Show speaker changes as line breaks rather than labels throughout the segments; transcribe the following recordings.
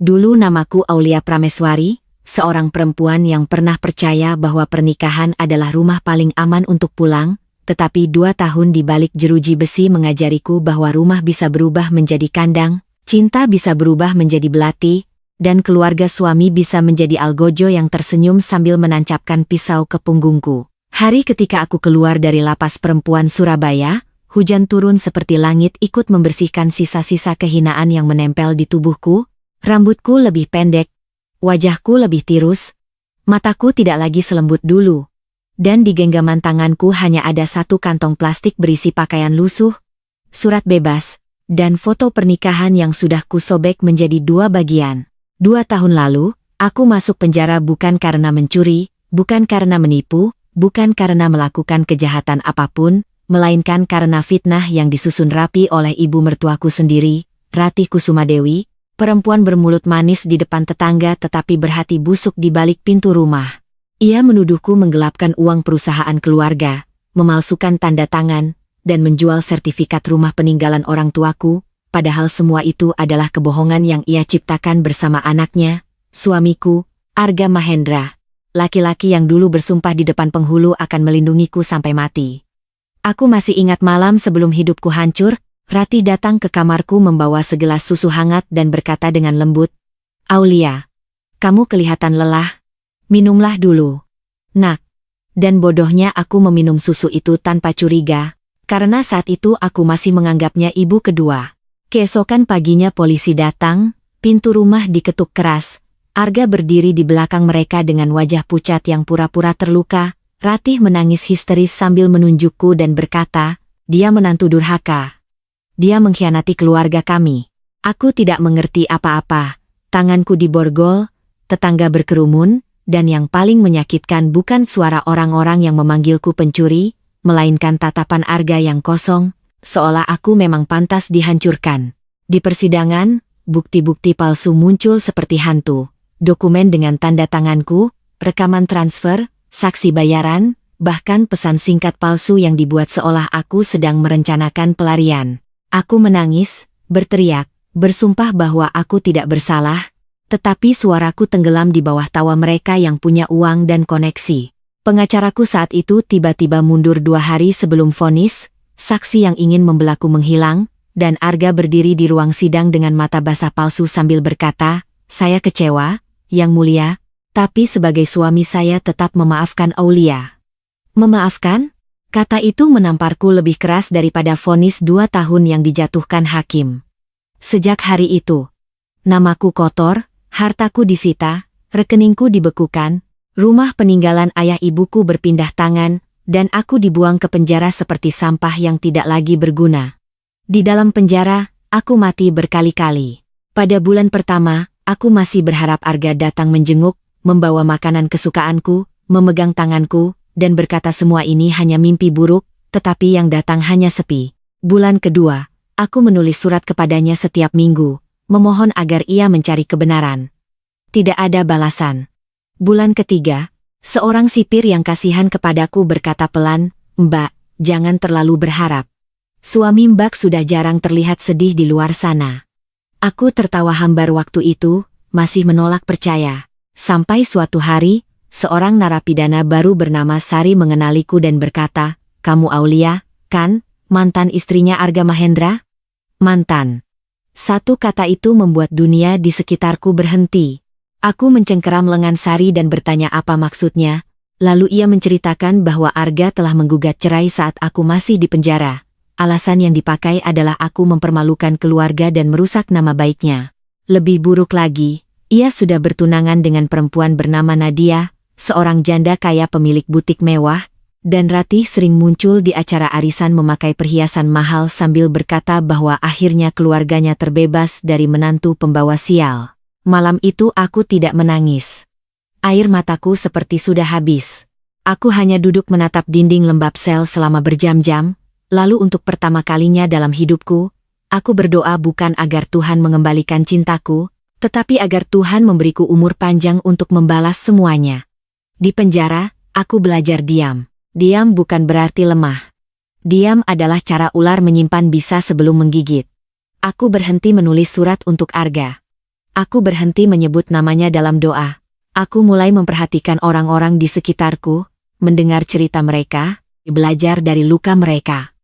Dulu namaku Aulia Prameswari, seorang perempuan yang pernah percaya bahwa pernikahan adalah rumah paling aman untuk pulang, tetapi 2 tahun di balik jeruji besi mengajariku bahwa rumah bisa berubah menjadi kandang, cinta bisa berubah menjadi belati, dan keluarga suami bisa menjadi algojo yang tersenyum sambil menancapkan pisau ke punggungku. Hari ketika aku keluar dari lapas perempuan Surabaya, hujan turun seperti langit ikut membersihkan sisa-sisa kehinaan yang menempel di tubuhku. Rambutku lebih pendek, wajahku lebih tirus, mataku tidak lagi selembut dulu. Dan di genggaman tanganku hanya ada 1 kantong plastik berisi pakaian lusuh, surat bebas, dan foto pernikahan yang sudah kusobek menjadi 2 bagian. 2 tahun lalu, aku masuk penjara bukan karena mencuri, bukan karena menipu, bukan karena melakukan kejahatan apapun, melainkan karena fitnah yang disusun rapi oleh ibu mertuaku sendiri, Ratih Kusumadewi, perempuan bermulut manis di depan tetangga tetapi berhati busuk di balik pintu rumah. Ia menuduhku menggelapkan uang perusahaan keluarga, memalsukan tanda tangan, dan menjual sertifikat rumah peninggalan orang tuaku, padahal semua itu adalah kebohongan yang ia ciptakan bersama anaknya, suamiku, Arga Mahendra, laki-laki yang dulu bersumpah di depan penghulu akan melindungiku sampai mati. Aku masih ingat malam sebelum hidupku hancur, Ratih datang ke kamarku membawa segelas susu hangat dan berkata dengan lembut, "Aulia, kamu kelihatan lelah. Minumlah dulu, nak." Dan bodohnya aku meminum susu itu tanpa curiga, karena saat itu aku masih menganggapnya ibu kedua. Keesokan paginya polisi datang, pintu rumah diketuk keras. Arga berdiri di belakang mereka dengan wajah pucat yang pura-pura terluka. Ratih menangis histeris sambil menunjukku dan berkata, "Dia menantu durhaka. Dia mengkhianati keluarga kami." Aku tidak mengerti apa-apa. Tanganku diborgol, tetangga berkerumun, dan yang paling menyakitkan bukan suara orang-orang yang memanggilku pencuri, melainkan tatapan Arga yang kosong, seolah aku memang pantas dihancurkan. Di persidangan, bukti-bukti palsu muncul seperti hantu. Dokumen dengan tanda tanganku, rekaman transfer, saksi bayaran, bahkan pesan singkat palsu yang dibuat seolah aku sedang merencanakan pelarian. Aku menangis, berteriak, bersumpah bahwa aku tidak bersalah, tetapi suaraku tenggelam di bawah tawa mereka yang punya uang dan koneksi. Pengacaraku saat itu tiba-tiba mundur 2 hari sebelum vonis, saksi yang ingin membelaku menghilang, dan Arga berdiri di ruang sidang dengan mata basah palsu sambil berkata, "Saya kecewa, Yang Mulia, tapi sebagai suami saya tetap memaafkan Aulia." Memaafkan? Kata itu menamparku lebih keras daripada vonis 2 tahun yang dijatuhkan hakim. Sejak hari itu, namaku kotor, hartaku disita, rekeningku dibekukan, rumah peninggalan ayah ibuku berpindah tangan, dan aku dibuang ke penjara seperti sampah yang tidak lagi berguna. Di dalam penjara, aku mati berkali-kali. Pada bulan pertama, aku masih berharap Arga datang menjenguk, membawa makanan kesukaanku, memegang tanganku, dan berkata semua ini hanya mimpi buruk, tetapi yang datang hanya sepi. Bulan kedua, aku menulis surat kepadanya setiap minggu, memohon agar ia mencari kebenaran. Tidak ada balasan. Bulan ketiga, seorang sipir yang kasihan kepadaku berkata pelan, "Mbak, jangan terlalu berharap. Suami Mbak sudah jarang terlihat sedih di luar sana." Aku tertawa hambar waktu itu, masih menolak percaya. Sampai suatu hari, seorang narapidana baru bernama Sari mengenaliku dan berkata, "Kamu Aulia, kan, mantan istrinya Arga Mahendra?" Mantan. Satu kata itu membuat dunia di sekitarku berhenti. Aku mencengkeram lengan Sari dan bertanya apa maksudnya, lalu ia menceritakan bahwa Arga telah menggugat cerai saat aku masih di penjara. Alasan yang dipakai adalah aku mempermalukan keluarga dan merusak nama baiknya. Lebih buruk lagi, ia sudah bertunangan dengan perempuan bernama Nadia, seorang janda kaya pemilik butik mewah, dan Ratih sering muncul di acara arisan memakai perhiasan mahal sambil berkata bahwa akhirnya keluarganya terbebas dari menantu pembawa sial. Malam itu aku tidak menangis. Air mataku seperti sudah habis. Aku hanya duduk menatap dinding lembab sel selama berjam-jam, lalu untuk pertama kalinya dalam hidupku, aku berdoa bukan agar Tuhan mengembalikan cintaku, tetapi agar Tuhan memberiku umur panjang untuk membalas semuanya. Di penjara, aku belajar diam. Diam bukan berarti lemah. Diam adalah cara ular menyimpan bisa sebelum menggigit. Aku berhenti menulis surat untuk Arga. Aku berhenti menyebut namanya dalam doa. Aku mulai memperhatikan orang-orang di sekitarku, mendengar cerita mereka, belajar dari luka mereka.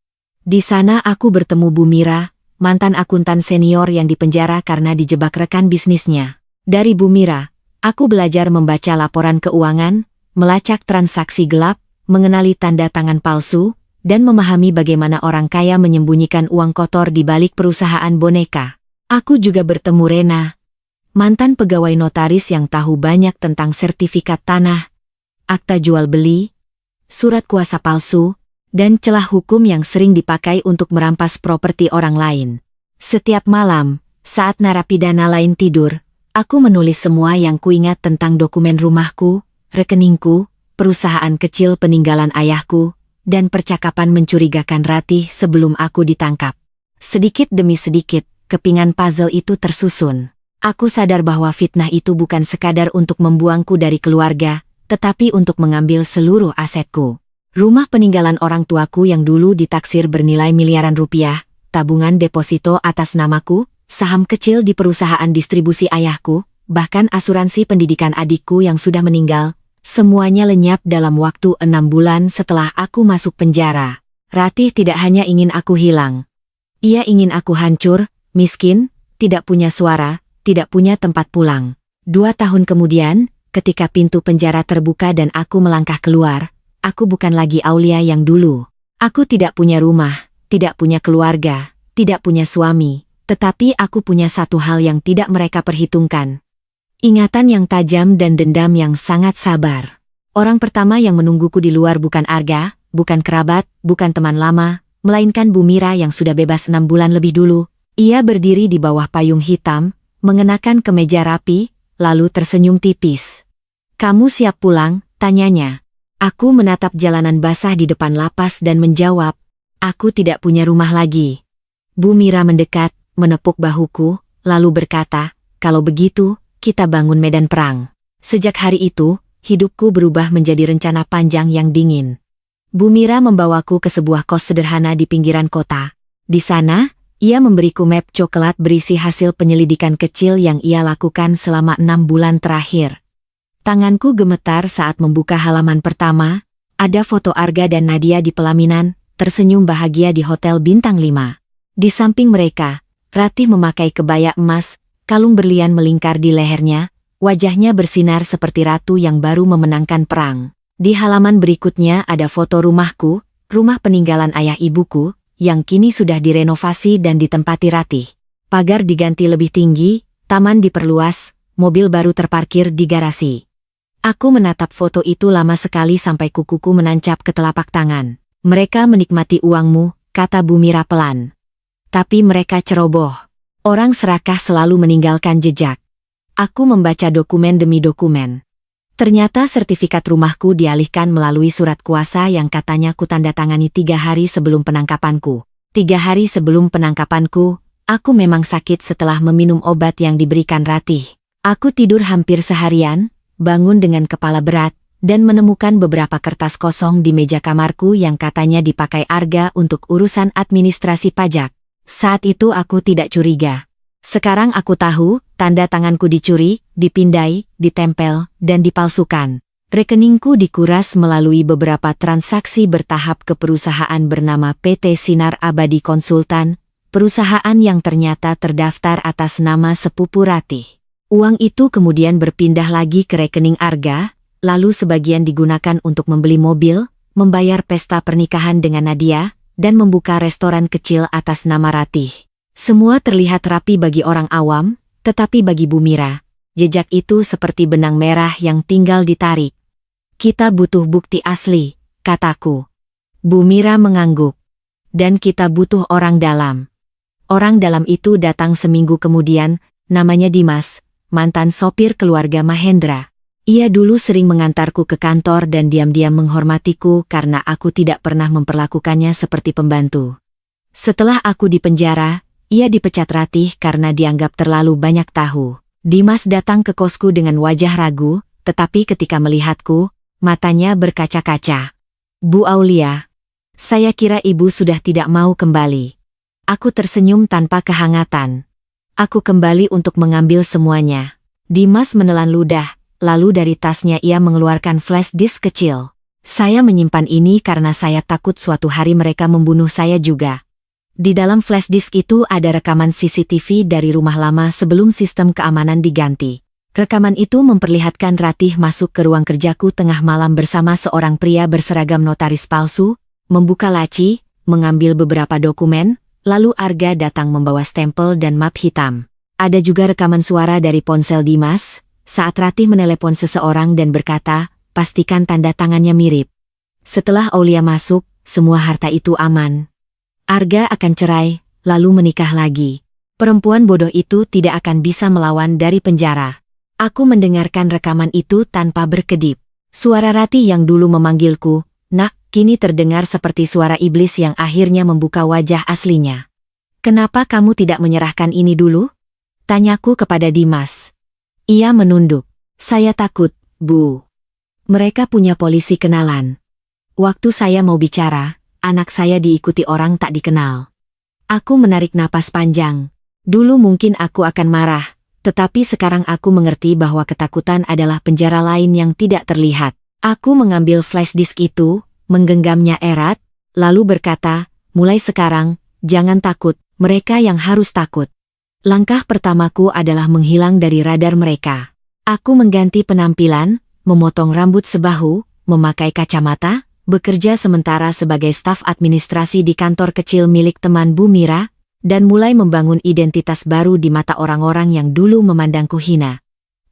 Di sana aku bertemu Bu Mira, mantan akuntan senior yang dipenjara karena dijebak rekan bisnisnya. Dari Bu Mira, aku belajar membaca laporan keuangan, melacak transaksi gelap, mengenali tanda tangan palsu, dan memahami bagaimana orang kaya menyembunyikan uang kotor di balik perusahaan boneka. Aku juga bertemu Rena, mantan pegawai notaris yang tahu banyak tentang sertifikat tanah, akta jual beli, surat kuasa palsu, dan celah hukum yang sering dipakai untuk merampas properti orang lain. Setiap malam, saat narapidana lain tidur, aku menulis semua yang kuingat tentang dokumen rumahku, rekeningku, perusahaan kecil peninggalan ayahku, dan percakapan mencurigakan Ratih sebelum aku ditangkap. Sedikit demi sedikit, kepingan puzzle itu tersusun. Aku sadar bahwa fitnah itu bukan sekadar untuk membuangku dari keluarga, tetapi untuk mengambil seluruh asetku. Rumah peninggalan orang tuaku yang dulu ditaksir bernilai miliaran rupiah, tabungan deposito atas namaku, saham kecil di perusahaan distribusi ayahku, bahkan asuransi pendidikan adikku yang sudah meninggal, semuanya lenyap dalam waktu 6 bulan setelah aku masuk penjara. Ratih tidak hanya ingin aku hilang. Ia ingin aku hancur, miskin, tidak punya suara, tidak punya tempat pulang. 2 tahun kemudian, ketika pintu penjara terbuka dan aku melangkah keluar, aku bukan lagi Aulia yang dulu. Aku tidak punya rumah, tidak punya keluarga, tidak punya suami, tetapi aku punya satu hal yang tidak mereka perhitungkan. Ingatan yang tajam dan dendam yang sangat sabar. Orang pertama yang menungguku di luar bukan Arga, bukan kerabat, bukan teman lama, melainkan Bu Mira yang sudah bebas 6 bulan lebih dulu. Ia berdiri di bawah payung hitam, mengenakan kemeja rapi, lalu tersenyum tipis. "Kamu siap pulang?" tanyanya. Aku menatap jalanan basah di depan lapas dan menjawab, "Aku tidak punya rumah lagi." Bu Mira mendekat, menepuk bahuku, lalu berkata, "Kalau begitu, kita bangun medan perang." Sejak hari itu, hidupku berubah menjadi rencana panjang yang dingin. Bu Mira membawaku ke sebuah kos sederhana di pinggiran kota. Di sana, ia memberiku map coklat berisi hasil penyelidikan kecil yang ia lakukan selama 6 bulan terakhir. Tanganku gemetar saat membuka halaman pertama, ada foto Arga dan Nadia di pelaminan, tersenyum bahagia di Hotel Bintang 5. Di samping mereka, Ratih memakai kebaya emas, kalung berlian melingkar di lehernya, wajahnya bersinar seperti ratu yang baru memenangkan perang. Di halaman berikutnya ada foto rumahku, rumah peninggalan ayah ibuku, yang kini sudah direnovasi dan ditempati Ratih. Pagar diganti lebih tinggi, taman diperluas, mobil baru terparkir di garasi. Aku menatap foto itu lama sekali sampai kukuku menancap ke telapak tangan. "Mereka menikmati uangmu," kata Bu Mira pelan. "Tapi mereka ceroboh. Orang serakah selalu meninggalkan jejak." Aku membaca dokumen demi dokumen. Ternyata sertifikat rumahku dialihkan melalui surat kuasa yang katanya kutandatangani 3 hari sebelum penangkapanku. 3 hari sebelum penangkapanku, aku memang sakit setelah meminum obat yang diberikan Ratih. Aku tidur hampir seharian, bangun dengan kepala berat, dan menemukan beberapa kertas kosong di meja kamarku yang katanya dipakai Arga untuk urusan administrasi pajak. Saat itu aku tidak curiga. Sekarang aku tahu, tanda tanganku dicuri, dipindai, ditempel, dan dipalsukan. Rekeningku dikuras melalui beberapa transaksi bertahap ke perusahaan bernama PT Sinar Abadi Konsultan, perusahaan yang ternyata terdaftar atas nama sepupu Ratih. Uang itu kemudian berpindah lagi ke rekening Arga, lalu sebagian digunakan untuk membeli mobil, membayar pesta pernikahan dengan Nadia, dan membuka restoran kecil atas nama Ratih. Semua terlihat rapi bagi orang awam, tetapi bagi Bu Mira, jejak itu seperti benang merah yang tinggal ditarik. "Kita butuh bukti asli," kataku. Bu Mira mengangguk. "Dan kita butuh orang dalam." Orang dalam itu datang seminggu kemudian, namanya Dimas, mantan sopir keluarga Mahendra. Ia dulu sering mengantarku ke kantor dan diam-diam menghormatiku karena aku tidak pernah memperlakukannya seperti pembantu. Setelah aku di penjara, ia dipecat Ratih karena dianggap terlalu banyak tahu. Dimas datang ke kosku dengan wajah ragu, tetapi ketika melihatku, matanya berkaca-kaca. "Bu Aulia, saya kira ibu sudah tidak mau kembali." Aku tersenyum tanpa kehangatan. Aku kembali untuk mengambil semuanya. Dimas menelan ludah, lalu dari tasnya ia mengeluarkan flash disk kecil. Saya menyimpan ini karena saya takut suatu hari mereka membunuh saya juga. Di dalam flash disk itu ada rekaman CCTV dari rumah lama sebelum sistem keamanan diganti. Rekaman itu memperlihatkan Ratih masuk ke ruang kerjaku tengah malam bersama seorang pria berseragam notaris palsu, membuka laci, mengambil beberapa dokumen, lalu Arga datang membawa stempel dan map hitam. Ada juga rekaman suara dari ponsel Dimas, saat Ratih menelepon seseorang dan berkata, pastikan tanda tangannya mirip. Setelah Aulia masuk, semua harta itu aman. Arga akan cerai, lalu menikah lagi. Perempuan bodoh itu tidak akan bisa melawan dari penjara. Aku mendengarkan rekaman itu tanpa berkedip. Suara Ratih yang dulu memanggilku, "Nak," kini terdengar seperti suara iblis yang akhirnya membuka wajah aslinya. "Kenapa kamu tidak menyerahkan ini dulu?" tanyaku kepada Dimas. Ia menunduk. "Saya takut, Bu. Mereka punya polisi kenalan. Waktu saya mau bicara, anak saya diikuti orang tak dikenal." Aku menarik napas panjang. Dulu mungkin aku akan marah, tetapi sekarang aku mengerti bahwa ketakutan adalah penjara lain yang tidak terlihat. Aku mengambil flash disk itu, menggenggamnya erat, lalu berkata, "Mulai sekarang, jangan takut, mereka yang harus takut." Langkah pertamaku adalah menghilang dari radar mereka. Aku mengganti penampilan, memotong rambut sebahu, memakai kacamata, bekerja sementara sebagai staf administrasi di kantor kecil milik teman Bu Mira, dan mulai membangun identitas baru di mata orang-orang yang dulu memandangku hina.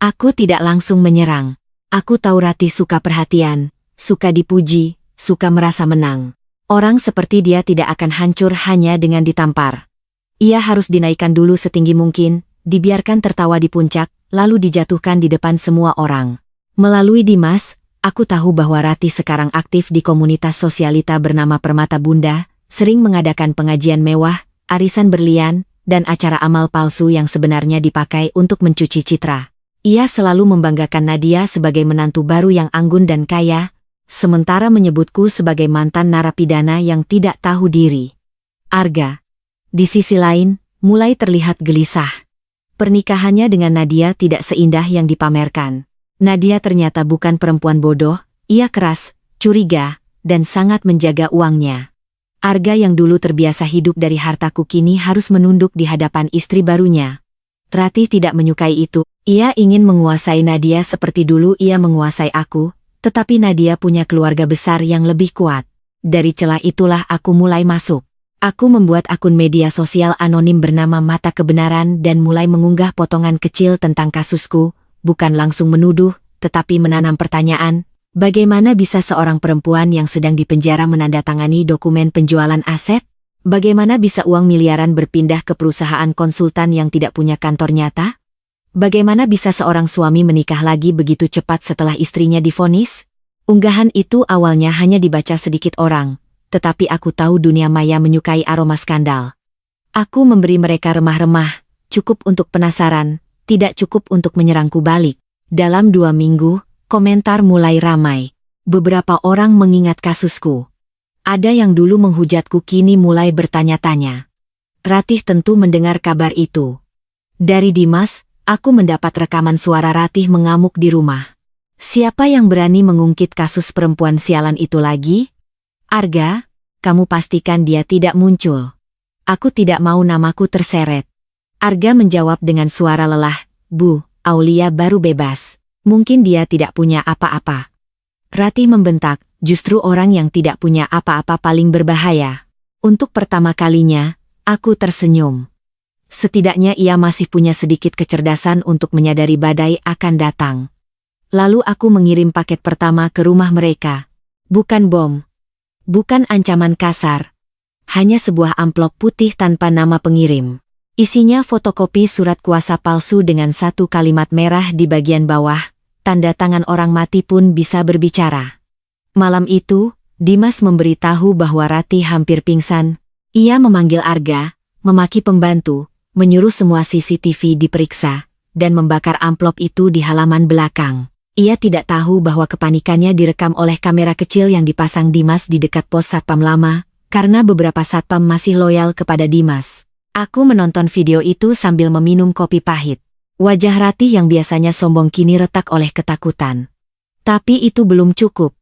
Aku tidak langsung menyerang. Aku tahu Ratih suka perhatian, suka dipuji, suka merasa menang. Orang seperti dia tidak akan hancur hanya dengan ditampar. Ia harus dinaikkan dulu setinggi mungkin, dibiarkan tertawa di puncak, lalu dijatuhkan di depan semua orang. Melalui Dimas, aku tahu bahwa Ratih sekarang aktif di komunitas sosialita bernama Permata Bunda, sering mengadakan pengajian mewah, arisan berlian, dan acara amal palsu yang sebenarnya dipakai untuk mencuci citra. Ia selalu membanggakan Nadia sebagai menantu baru yang anggun dan kaya, sementara menyebutku sebagai mantan narapidana yang tidak tahu diri. Arga, di sisi lain, mulai terlihat gelisah. Pernikahannya dengan Nadia tidak seindah yang dipamerkan. Nadia ternyata bukan perempuan bodoh, ia keras, curiga, dan sangat menjaga uangnya. Arga yang dulu terbiasa hidup dari hartaku kini harus menunduk di hadapan istri barunya. Ratih tidak menyukai itu, ia ingin menguasai Nadia seperti dulu ia menguasai aku, tetapi Nadia punya keluarga besar yang lebih kuat. Dari celah itulah aku mulai masuk. Aku membuat akun media sosial anonim bernama Mata Kebenaran dan mulai mengunggah potongan kecil tentang kasusku, bukan langsung menuduh, tetapi menanam pertanyaan, bagaimana bisa seorang perempuan yang sedang dipenjara menandatangani dokumen penjualan aset? Bagaimana bisa uang miliaran berpindah ke perusahaan konsultan yang tidak punya kantor nyata? Bagaimana bisa seorang suami menikah lagi begitu cepat setelah istrinya divonis? Unggahan itu awalnya hanya dibaca sedikit orang, tetapi aku tahu dunia maya menyukai aroma skandal. Aku memberi mereka remah-remah, cukup untuk penasaran, tidak cukup untuk menyerangku balik. Dalam 2 minggu, komentar mulai ramai. Beberapa orang mengingat kasusku. Ada yang dulu menghujatku kini mulai bertanya-tanya. Ratih tentu mendengar kabar itu. Dari Dimas, aku mendapat rekaman suara Ratih mengamuk di rumah. Siapa yang berani mengungkit kasus perempuan sialan itu lagi? Arga, kamu pastikan dia tidak muncul. Aku tidak mau namaku terseret. Arga menjawab dengan suara lelah, "Bu, Aulia baru bebas. Mungkin dia tidak punya apa-apa." Ratih membentak, justru orang yang tidak punya apa-apa paling berbahaya. Untuk pertama kalinya, aku tersenyum. Setidaknya ia masih punya sedikit kecerdasan untuk menyadari badai akan datang. Lalu aku mengirim paket pertama ke rumah mereka. Bukan bom. Bukan ancaman kasar. Hanya sebuah amplop putih tanpa nama pengirim. Isinya fotokopi surat kuasa palsu dengan satu kalimat merah di bagian bawah. Tanda tangan orang mati pun bisa berbicara. Malam itu, Dimas memberitahu bahwa Ratih hampir pingsan. Ia memanggil Arga, memaki pembantu, menyuruh semua CCTV diperiksa, dan membakar amplop itu di halaman belakang. Ia tidak tahu bahwa kepanikannya direkam oleh kamera kecil yang dipasang Dimas di dekat pos satpam lama, karena beberapa satpam masih loyal kepada Dimas. Aku menonton video itu sambil meminum kopi pahit. Wajah Ratih yang biasanya sombong kini retak oleh ketakutan. Tapi itu belum cukup.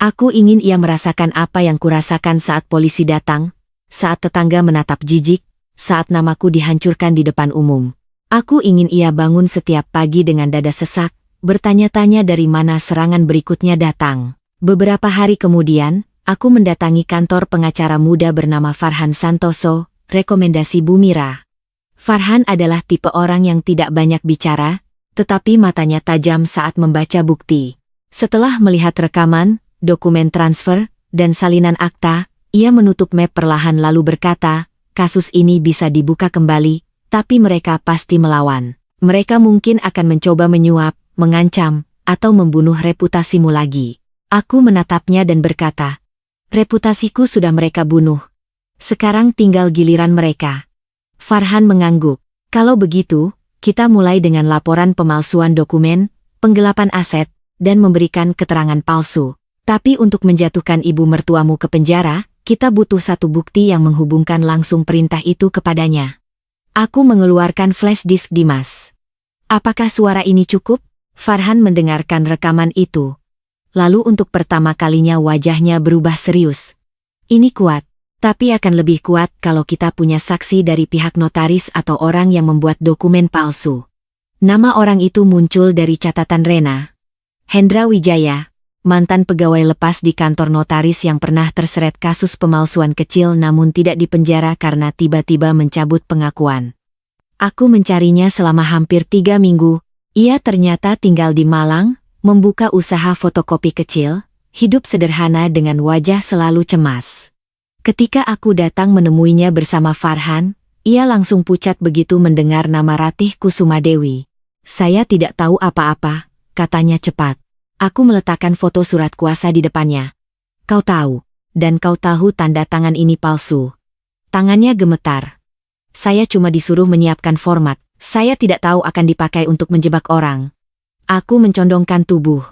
Aku ingin ia merasakan apa yang kurasakan saat polisi datang, saat tetangga menatap jijik, saat namaku dihancurkan di depan umum. Aku ingin ia bangun setiap pagi dengan dada sesak, bertanya-tanya dari mana serangan berikutnya datang. Beberapa hari kemudian, aku mendatangi kantor pengacara muda bernama Farhan Santoso, rekomendasi Bu Mira. Farhan adalah tipe orang yang tidak banyak bicara, tetapi matanya tajam saat membaca bukti. Setelah melihat rekaman, dokumen transfer, dan salinan akta, ia menutup map perlahan lalu berkata, kasus ini bisa dibuka kembali, tapi mereka pasti melawan. Mereka mungkin akan mencoba menyuap, mengancam, atau membunuh reputasimu lagi. Aku menatapnya dan berkata, reputasiku sudah mereka bunuh. Sekarang tinggal giliran mereka. Farhan mengangguk. Kalau begitu, kita mulai dengan laporan pemalsuan dokumen, penggelapan aset, dan memberikan keterangan palsu. Tapi untuk menjatuhkan ibu mertuamu ke penjara, kita butuh satu bukti yang menghubungkan langsung perintah itu kepadanya. Aku mengeluarkan flash disk Dimas. Apakah suara ini cukup? Farhan mendengarkan rekaman itu. Lalu untuk pertama kalinya wajahnya berubah serius. Ini kuat. Tapi akan lebih kuat kalau kita punya saksi dari pihak notaris atau orang yang membuat dokumen palsu. Nama orang itu muncul dari catatan Rena. Hendra Wijaya, mantan pegawai lepas di kantor notaris yang pernah terseret kasus pemalsuan kecil namun tidak dipenjara karena tiba-tiba mencabut pengakuan. Aku mencarinya selama hampir 3 minggu. Ia ternyata tinggal di Malang, membuka usaha fotokopi kecil, hidup sederhana dengan wajah selalu cemas. Ketika aku datang menemuinya bersama Farhan, ia langsung pucat begitu mendengar nama Ratih Kusumadewi. Saya tidak tahu apa-apa, katanya cepat. Aku meletakkan foto surat kuasa di depannya. Kau tahu, dan kau tahu tanda tangan ini palsu. Tangannya gemetar. Saya cuma disuruh menyiapkan format, saya tidak tahu akan dipakai untuk menjebak orang. Aku mencondongkan tubuh.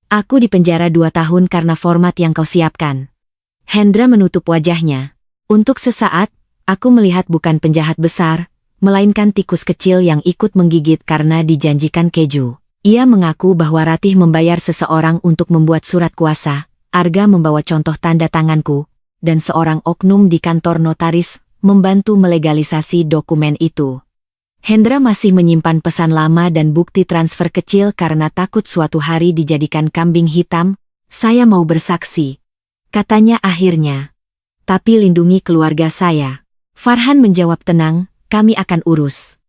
Aku dipenjara 2 tahun karena format yang kau siapkan. Hendra menutup wajahnya. Untuk sesaat, aku melihat bukan penjahat besar, melainkan tikus kecil yang ikut menggigit karena dijanjikan keju. Ia mengaku bahwa Ratih membayar seseorang untuk membuat surat kuasa, Arga membawa contoh tanda tanganku, dan seorang oknum di kantor notaris membantu melegalisasi dokumen itu. Hendra masih menyimpan pesan lama dan bukti transfer kecil karena takut suatu hari dijadikan kambing hitam. Saya mau bersaksi, katanya akhirnya. Tapi lindungi keluarga saya. Farhan menjawab tenang, kami akan urus.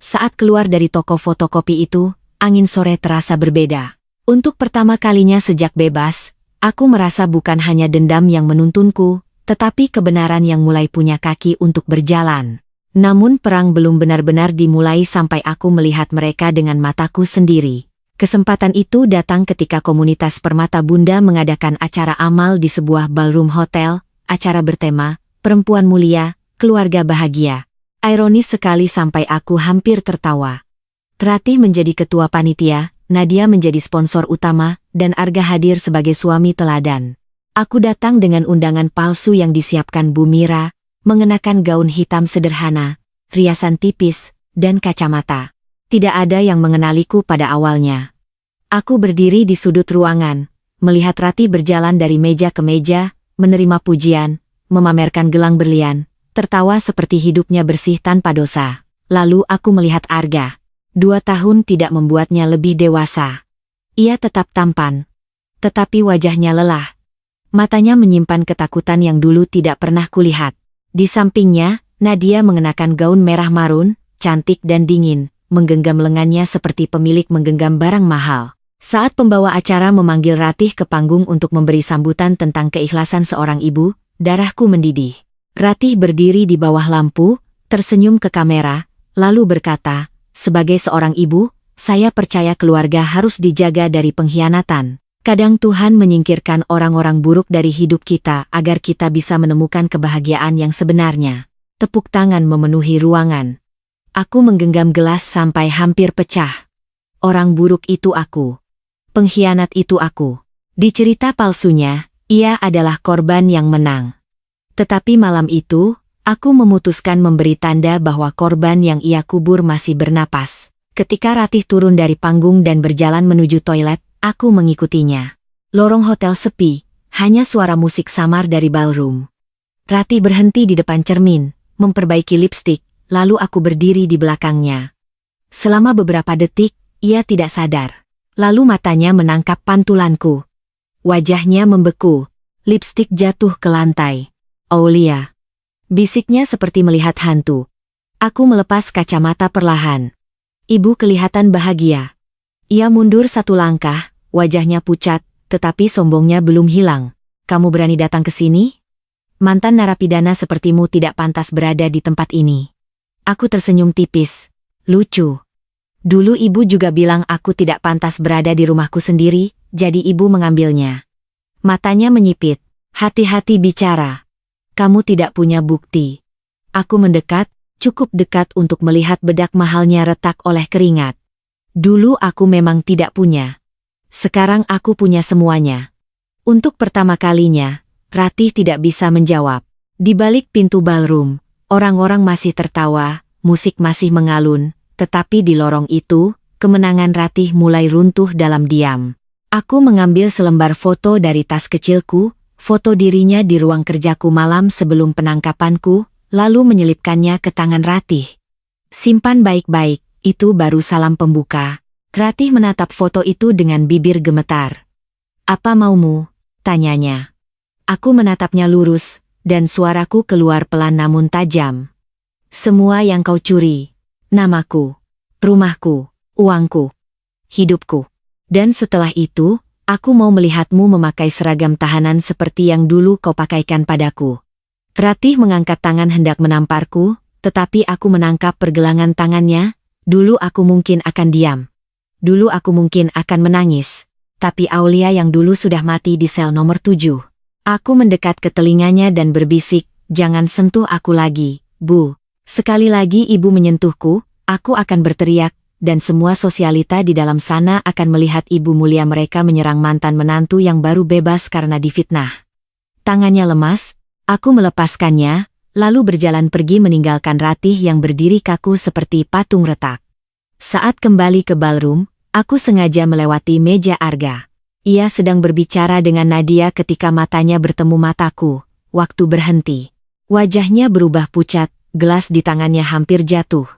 Saat keluar dari toko fotokopi itu, angin sore terasa berbeda. Untuk pertama kalinya sejak bebas, aku merasa bukan hanya dendam yang menuntunku, tetapi kebenaran yang mulai punya kaki untuk berjalan. Namun perang belum benar-benar dimulai sampai aku melihat mereka dengan mataku sendiri. Kesempatan itu datang ketika komunitas Permata Bunda mengadakan acara amal di sebuah ballroom hotel, acara bertema, perempuan mulia, keluarga bahagia. Ironis sekali sampai aku hampir tertawa. Ratih menjadi ketua panitia, Nadia menjadi sponsor utama, dan Arga hadir sebagai suami teladan. Aku datang dengan undangan palsu yang disiapkan Bu Mira, mengenakan gaun hitam sederhana, riasan tipis, dan kacamata. Tidak ada yang mengenaliku pada awalnya. Aku berdiri di sudut ruangan, melihat Ratih berjalan dari meja ke meja, menerima pujian, memamerkan gelang berlian, tertawa seperti hidupnya bersih tanpa dosa. Lalu aku melihat Arga. 2 tahun tidak membuatnya lebih dewasa. Ia tetap tampan. Tetapi wajahnya lelah. Matanya menyimpan ketakutan yang dulu tidak pernah kulihat. Di sampingnya, Nadia mengenakan gaun merah marun, cantik dan dingin, menggenggam lengannya seperti pemilik menggenggam barang mahal. Saat pembawa acara memanggil Ratih ke panggung untuk memberi sambutan tentang keikhlasan seorang ibu, darahku mendidih. Ratih berdiri di bawah lampu, tersenyum ke kamera, lalu berkata, sebagai seorang ibu, saya percaya keluarga harus dijaga dari pengkhianatan. Kadang Tuhan menyingkirkan orang-orang buruk dari hidup kita agar kita bisa menemukan kebahagiaan yang sebenarnya. Tepuk tangan memenuhi ruangan. Aku menggenggam gelas sampai hampir pecah. Orang buruk itu aku. Pengkhianat itu aku. Di cerita palsunya, ia adalah korban yang menang. Tetapi malam itu, Aku memutuskan memberi tanda bahwa korban yang ia kubur masih bernapas. Ketika Ratih turun dari panggung dan berjalan menuju toilet, aku mengikutinya. Lorong hotel sepi, hanya suara musik samar dari ballroom. Ratih berhenti di depan cermin, memperbaiki lipstik, lalu aku berdiri di belakangnya. Selama beberapa detik, ia tidak sadar. Lalu matanya menangkap pantulanku. Wajahnya membeku, lipstik jatuh ke lantai. Aulia. Bisiknya seperti melihat hantu. Aku melepas kacamata perlahan. Ibu kelihatan bahagia. Ia mundur satu langkah, wajahnya pucat, tetapi sombongnya belum hilang. Kamu berani datang ke sini? Mantan narapidana sepertimu tidak pantas berada di tempat ini. Aku tersenyum tipis. Lucu. Dulu ibu juga bilang aku tidak pantas berada di rumahku sendiri, jadi ibu mengambilnya. Matanya menyipit. Hati-hati bicara. Kamu tidak punya bukti. Aku mendekat, cukup dekat untuk melihat bedak mahalnya retak oleh keringat. Dulu aku memang tidak punya. Sekarang aku punya semuanya. Untuk pertama kalinya, Ratih tidak bisa menjawab. Di balik pintu ballroom, orang-orang masih tertawa, musik masih mengalun, tetapi di lorong itu, kemenangan Ratih mulai runtuh dalam diam. Aku mengambil selembar foto dari tas kecilku, foto dirinya di ruang kerjaku malam sebelum penangkapanku, lalu menyelipkannya ke tangan Ratih. Simpan baik-baik, itu baru salam pembuka. Ratih menatap foto itu dengan bibir gemetar. Apa maumu? Tanyanya. Aku menatapnya lurus, dan suaraku keluar pelan namun tajam. Semua yang kau curi. Namaku, rumahku, uangku, hidupku. Dan setelah itu, aku mau melihatmu memakai seragam tahanan seperti yang dulu kau pakaikan padaku. Ratih mengangkat tangan hendak menamparku, tetapi aku menangkap pergelangan tangannya. Dulu aku mungkin akan diam. Dulu aku mungkin akan menangis. Tapi Aulia yang dulu sudah mati di sel nomor 7. Aku mendekat ke telinganya dan berbisik, jangan sentuh aku lagi, Bu. Sekali lagi ibu menyentuhku, aku akan berteriak. Dan semua sosialita di dalam sana akan melihat ibu mulia mereka menyerang mantan menantu yang baru bebas karena difitnah. Tangannya lemas, aku melepaskannya, lalu berjalan pergi meninggalkan Ratih yang berdiri kaku seperti patung retak. Saat kembali ke ballroom, aku sengaja melewati meja Arga. Ia sedang berbicara dengan Nadia ketika matanya bertemu mataku. Waktu berhenti. Wajahnya berubah pucat, gelas di tangannya hampir jatuh.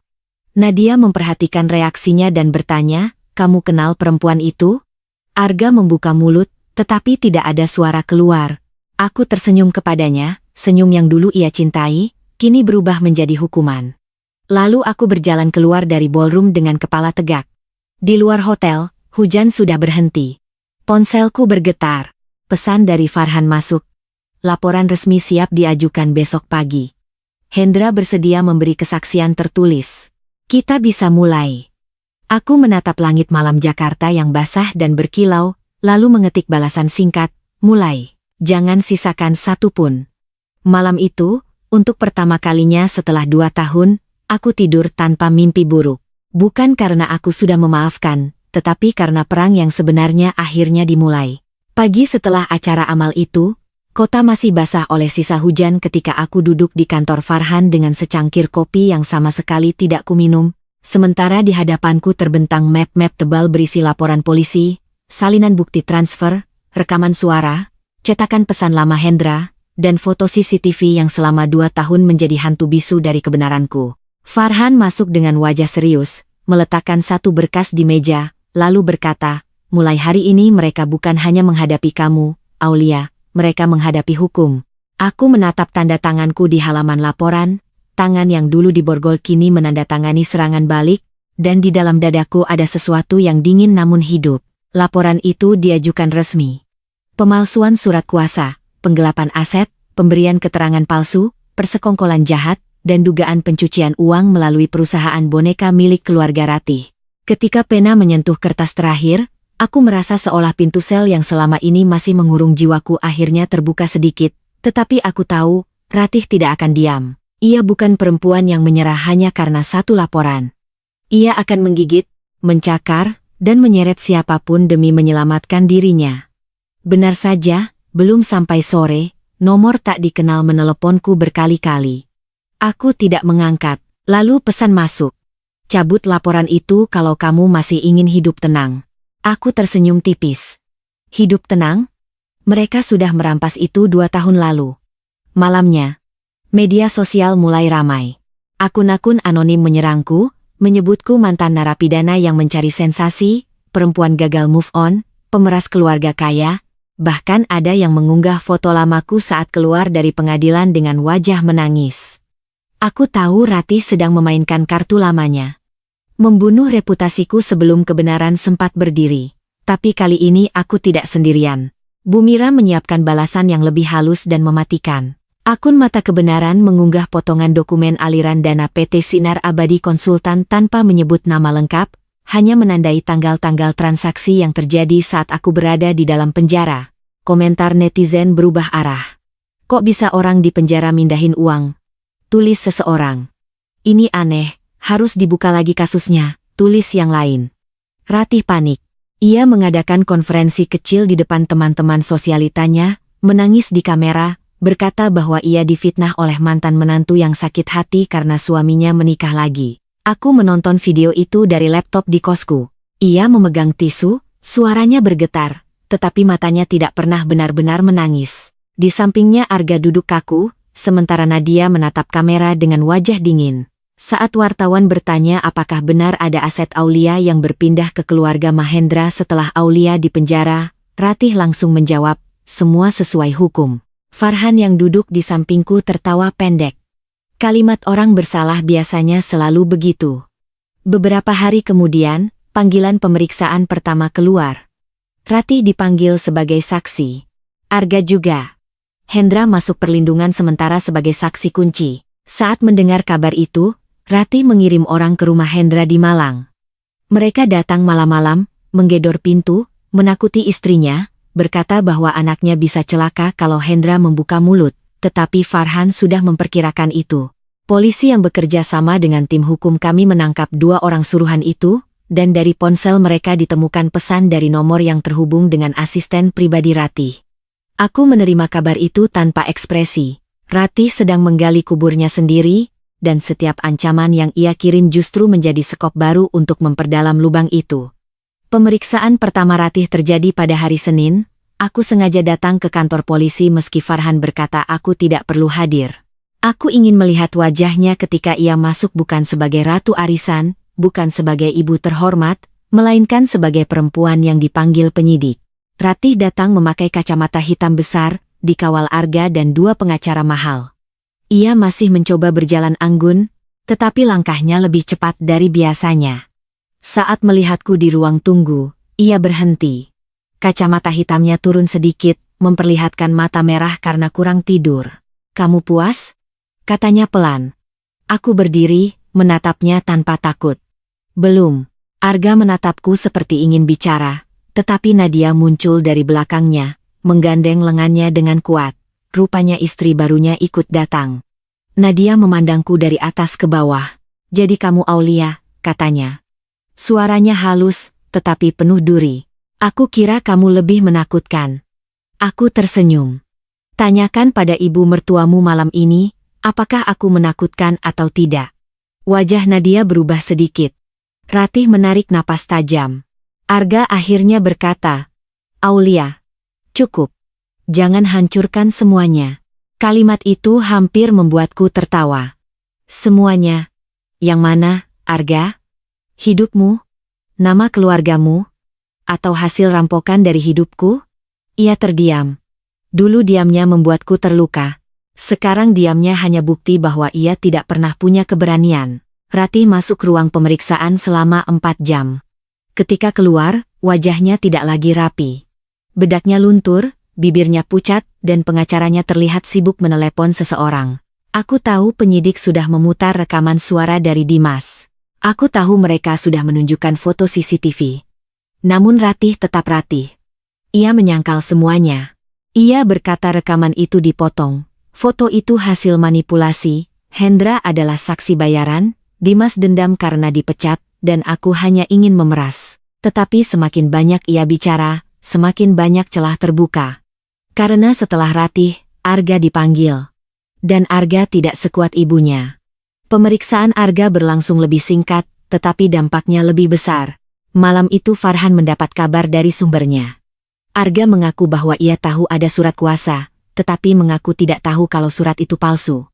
Nadia memperhatikan reaksinya dan bertanya, kamu kenal perempuan itu? Arga membuka mulut, tetapi tidak ada suara keluar. Aku tersenyum kepadanya, senyum yang dulu ia cintai, kini berubah menjadi hukuman. Lalu aku berjalan keluar dari ballroom dengan kepala tegak. Di luar hotel, hujan sudah berhenti. Ponselku bergetar. Pesan dari Farhan masuk. Laporan resmi siap diajukan besok pagi. Hendra bersedia memberi kesaksian tertulis. Kita bisa mulai. Aku menatap langit malam Jakarta yang basah dan berkilau, lalu mengetik balasan singkat, mulai. Jangan sisakan satu pun. Malam itu, untuk pertama kalinya setelah 2 tahun, aku tidur tanpa mimpi buruk. Bukan karena aku sudah memaafkan, tetapi karena perang yang sebenarnya akhirnya dimulai. Pagi setelah acara amal itu, kota masih basah oleh sisa hujan ketika aku duduk di kantor Farhan dengan secangkir kopi yang sama sekali tidak kuminum, sementara di hadapanku terbentang map-map tebal berisi laporan polisi, salinan bukti transfer, rekaman suara, cetakan pesan lama Hendra, dan foto CCTV yang selama 2 tahun menjadi hantu bisu dari kebenaranku. Farhan masuk dengan wajah serius, meletakkan satu berkas di meja, lalu berkata, mulai hari ini mereka bukan hanya menghadapi kamu, Aulia, mereka menghadapi hukum. Aku menatap tanda tanganku di halaman laporan, tangan yang dulu diborgol kini menandatangani serangan balik, dan di dalam dadaku ada sesuatu yang dingin namun hidup. Laporan itu diajukan resmi. Pemalsuan surat kuasa, penggelapan aset, pemberian keterangan palsu, persekongkolan jahat, dan dugaan pencucian uang melalui perusahaan boneka milik keluarga Ratih. Ketika pena menyentuh kertas terakhir, aku merasa seolah pintu sel yang selama ini masih mengurung jiwaku akhirnya terbuka sedikit, tetapi aku tahu, Ratih tidak akan diam. Ia bukan perempuan yang menyerah hanya karena satu laporan. Ia akan menggigit, mencakar, dan menyeret siapapun demi menyelamatkan dirinya. Benar saja, belum sampai sore, nomor tak dikenal meneleponku berkali-kali. Aku tidak mengangkat, lalu pesan masuk. Cabut laporan itu kalau kamu masih ingin hidup tenang. Aku tersenyum tipis. Hidup tenang? Mereka sudah merampas itu 2 tahun lalu. Malamnya, media sosial mulai ramai. Akun-akun anonim menyerangku, menyebutku mantan narapidana yang mencari sensasi, perempuan gagal move on, pemeras keluarga kaya, bahkan ada yang mengunggah foto lamaku saat keluar dari pengadilan dengan wajah menangis. Aku tahu Ratih sedang memainkan kartu lamanya. Membunuh reputasiku sebelum kebenaran sempat berdiri. Tapi kali ini aku tidak sendirian. Bu Mira menyiapkan balasan yang lebih halus dan mematikan. Akun Mata Kebenaran mengunggah potongan dokumen aliran dana PT Sinar Abadi Konsultan tanpa menyebut nama lengkap, hanya menandai tanggal-tanggal transaksi yang terjadi saat aku berada di dalam penjara. Komentar netizen berubah arah. Kok bisa orang di penjara mindahin uang? Tulis seseorang. Ini aneh, harus dibuka lagi kasusnya, tulis yang lain. Ratih panik. Ia mengadakan konferensi kecil di depan teman-teman sosialitanya, menangis di kamera, berkata bahwa ia difitnah oleh mantan menantu yang sakit hati karena suaminya menikah lagi. Aku menonton video itu dari laptop di kosku. Ia memegang tisu, suaranya bergetar, tetapi matanya tidak pernah benar-benar menangis. Di sampingnya Arga duduk kaku, sementara Nadia menatap kamera dengan wajah dingin. Saat wartawan bertanya apakah benar ada aset Aulia yang berpindah ke keluarga Mahendra setelah Aulia di penjara, Ratih langsung menjawab, semua sesuai hukum. Farhan yang duduk di sampingku tertawa pendek. Kalimat orang bersalah biasanya selalu begitu. Beberapa hari kemudian, panggilan pemeriksaan pertama keluar. Ratih dipanggil sebagai saksi. Arga juga. Hendra masuk perlindungan sementara sebagai saksi kunci. Saat mendengar kabar itu, Ratih mengirim orang ke rumah Hendra di Malang. Mereka datang malam-malam, menggedor pintu, menakuti istrinya, berkata bahwa anaknya bisa celaka kalau Hendra membuka mulut, tetapi Farhan sudah memperkirakan itu. Polisi yang bekerja sama dengan tim hukum kami menangkap 2 orang suruhan itu, dan dari ponsel mereka ditemukan pesan dari nomor yang terhubung dengan asisten pribadi Ratih. Aku menerima kabar itu tanpa ekspresi. Ratih sedang menggali kuburnya sendiri, dan setiap ancaman yang ia kirim justru menjadi sekop baru untuk memperdalam lubang itu. Pemeriksaan pertama Ratih terjadi pada hari Senin. Aku sengaja datang ke kantor polisi meski Farhan berkata aku tidak perlu hadir. Aku ingin melihat wajahnya ketika ia masuk bukan sebagai Ratu Arisan, bukan sebagai ibu terhormat, melainkan sebagai perempuan yang dipanggil penyidik. Ratih datang memakai kacamata hitam besar, dikawal Arga dan 2 pengacara mahal. Ia masih mencoba berjalan anggun, tetapi langkahnya lebih cepat dari biasanya. Saat melihatku di ruang tunggu, ia berhenti. Kacamata hitamnya turun sedikit, memperlihatkan mata merah karena kurang tidur. "Kamu puas?" katanya pelan. Aku berdiri, menatapnya tanpa takut. "Belum." Arga menatapku seperti ingin bicara, tetapi Nadia muncul dari belakangnya, menggandeng lengannya dengan kuat. Rupanya istri barunya ikut datang. Nadia memandangku dari atas ke bawah. "Jadi kamu Aulia," katanya. Suaranya halus, tetapi penuh duri. "Aku kira kamu lebih menakutkan." Aku tersenyum. "Tanyakan pada ibu mertuamu malam ini, apakah aku menakutkan atau tidak." Wajah Nadia berubah sedikit. Ratih menarik napas tajam. Arga akhirnya berkata, "Aulia, cukup. Jangan hancurkan semuanya." Kalimat itu hampir membuatku tertawa. "Semuanya? Yang mana, Arga? Hidupmu? Nama keluargamu? Atau hasil rampokan dari hidupku?" Ia terdiam. Dulu diamnya membuatku terluka. Sekarang diamnya hanya bukti bahwa ia tidak pernah punya keberanian. Ratih masuk ruang pemeriksaan selama 4 jam. Ketika keluar, wajahnya tidak lagi rapi. Bedaknya luntur, bibirnya pucat, dan pengacaranya terlihat sibuk menelepon seseorang. Aku tahu penyidik sudah memutar rekaman suara dari Dimas. Aku tahu mereka sudah menunjukkan foto CCTV. Namun Ratih tetap Ratih. Ia menyangkal semuanya. Ia berkata rekaman itu dipotong. Foto itu hasil manipulasi, Hendra adalah saksi bayaran, Dimas dendam karena dipecat, dan aku hanya ingin memeras. Tetapi semakin banyak ia bicara, semakin banyak celah terbuka. Karena setelah Ratih, Arga dipanggil. Dan Arga tidak sekuat ibunya. Pemeriksaan Arga berlangsung lebih singkat, tetapi dampaknya lebih besar. Malam itu Farhan mendapat kabar dari sumbernya. Arga mengaku bahwa ia tahu ada surat kuasa, tetapi mengaku tidak tahu kalau surat itu palsu.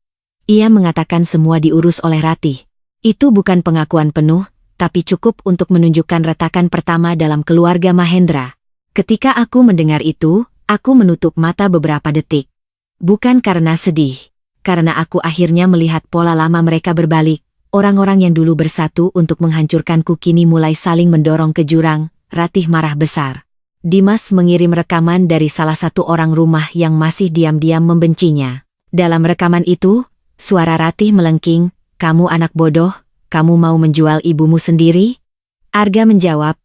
Ia mengatakan semua diurus oleh Ratih. Itu bukan pengakuan penuh, tapi cukup untuk menunjukkan retakan pertama dalam keluarga Mahendra. Ketika aku mendengar itu, aku menutup mata beberapa detik. Bukan karena sedih, karena aku akhirnya melihat pola lama mereka berbalik. Orang-orang yang dulu bersatu untuk menghancurkanku kini mulai saling mendorong ke jurang. Ratih marah besar. Dimas mengirim rekaman dari salah satu orang rumah yang masih diam-diam membencinya. Dalam rekaman itu, suara Ratih melengking, "Kamu anak bodoh, kamu mau menjual ibumu sendiri?" Arga menjawab,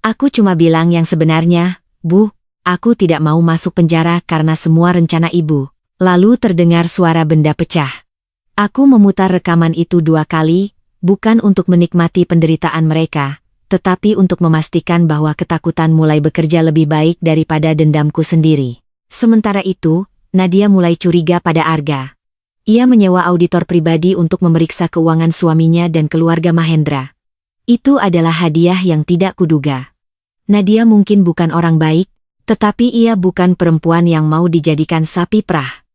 "Aku cuma bilang yang sebenarnya, Bu. Aku tidak mau masuk penjara karena semua rencana ibu." Lalu terdengar suara benda pecah. Aku memutar rekaman itu 2 kali, bukan untuk menikmati penderitaan mereka, tetapi untuk memastikan bahwa ketakutan mulai bekerja lebih baik daripada dendamku sendiri. Sementara itu, Nadia mulai curiga pada Arga. Ia menyewa auditor pribadi untuk memeriksa keuangan suaminya dan keluarga Mahendra. Itu adalah hadiah yang tidak kuduga. Nadia mungkin bukan orang baik, tetapi ia bukan perempuan yang mau dijadikan sapi perah.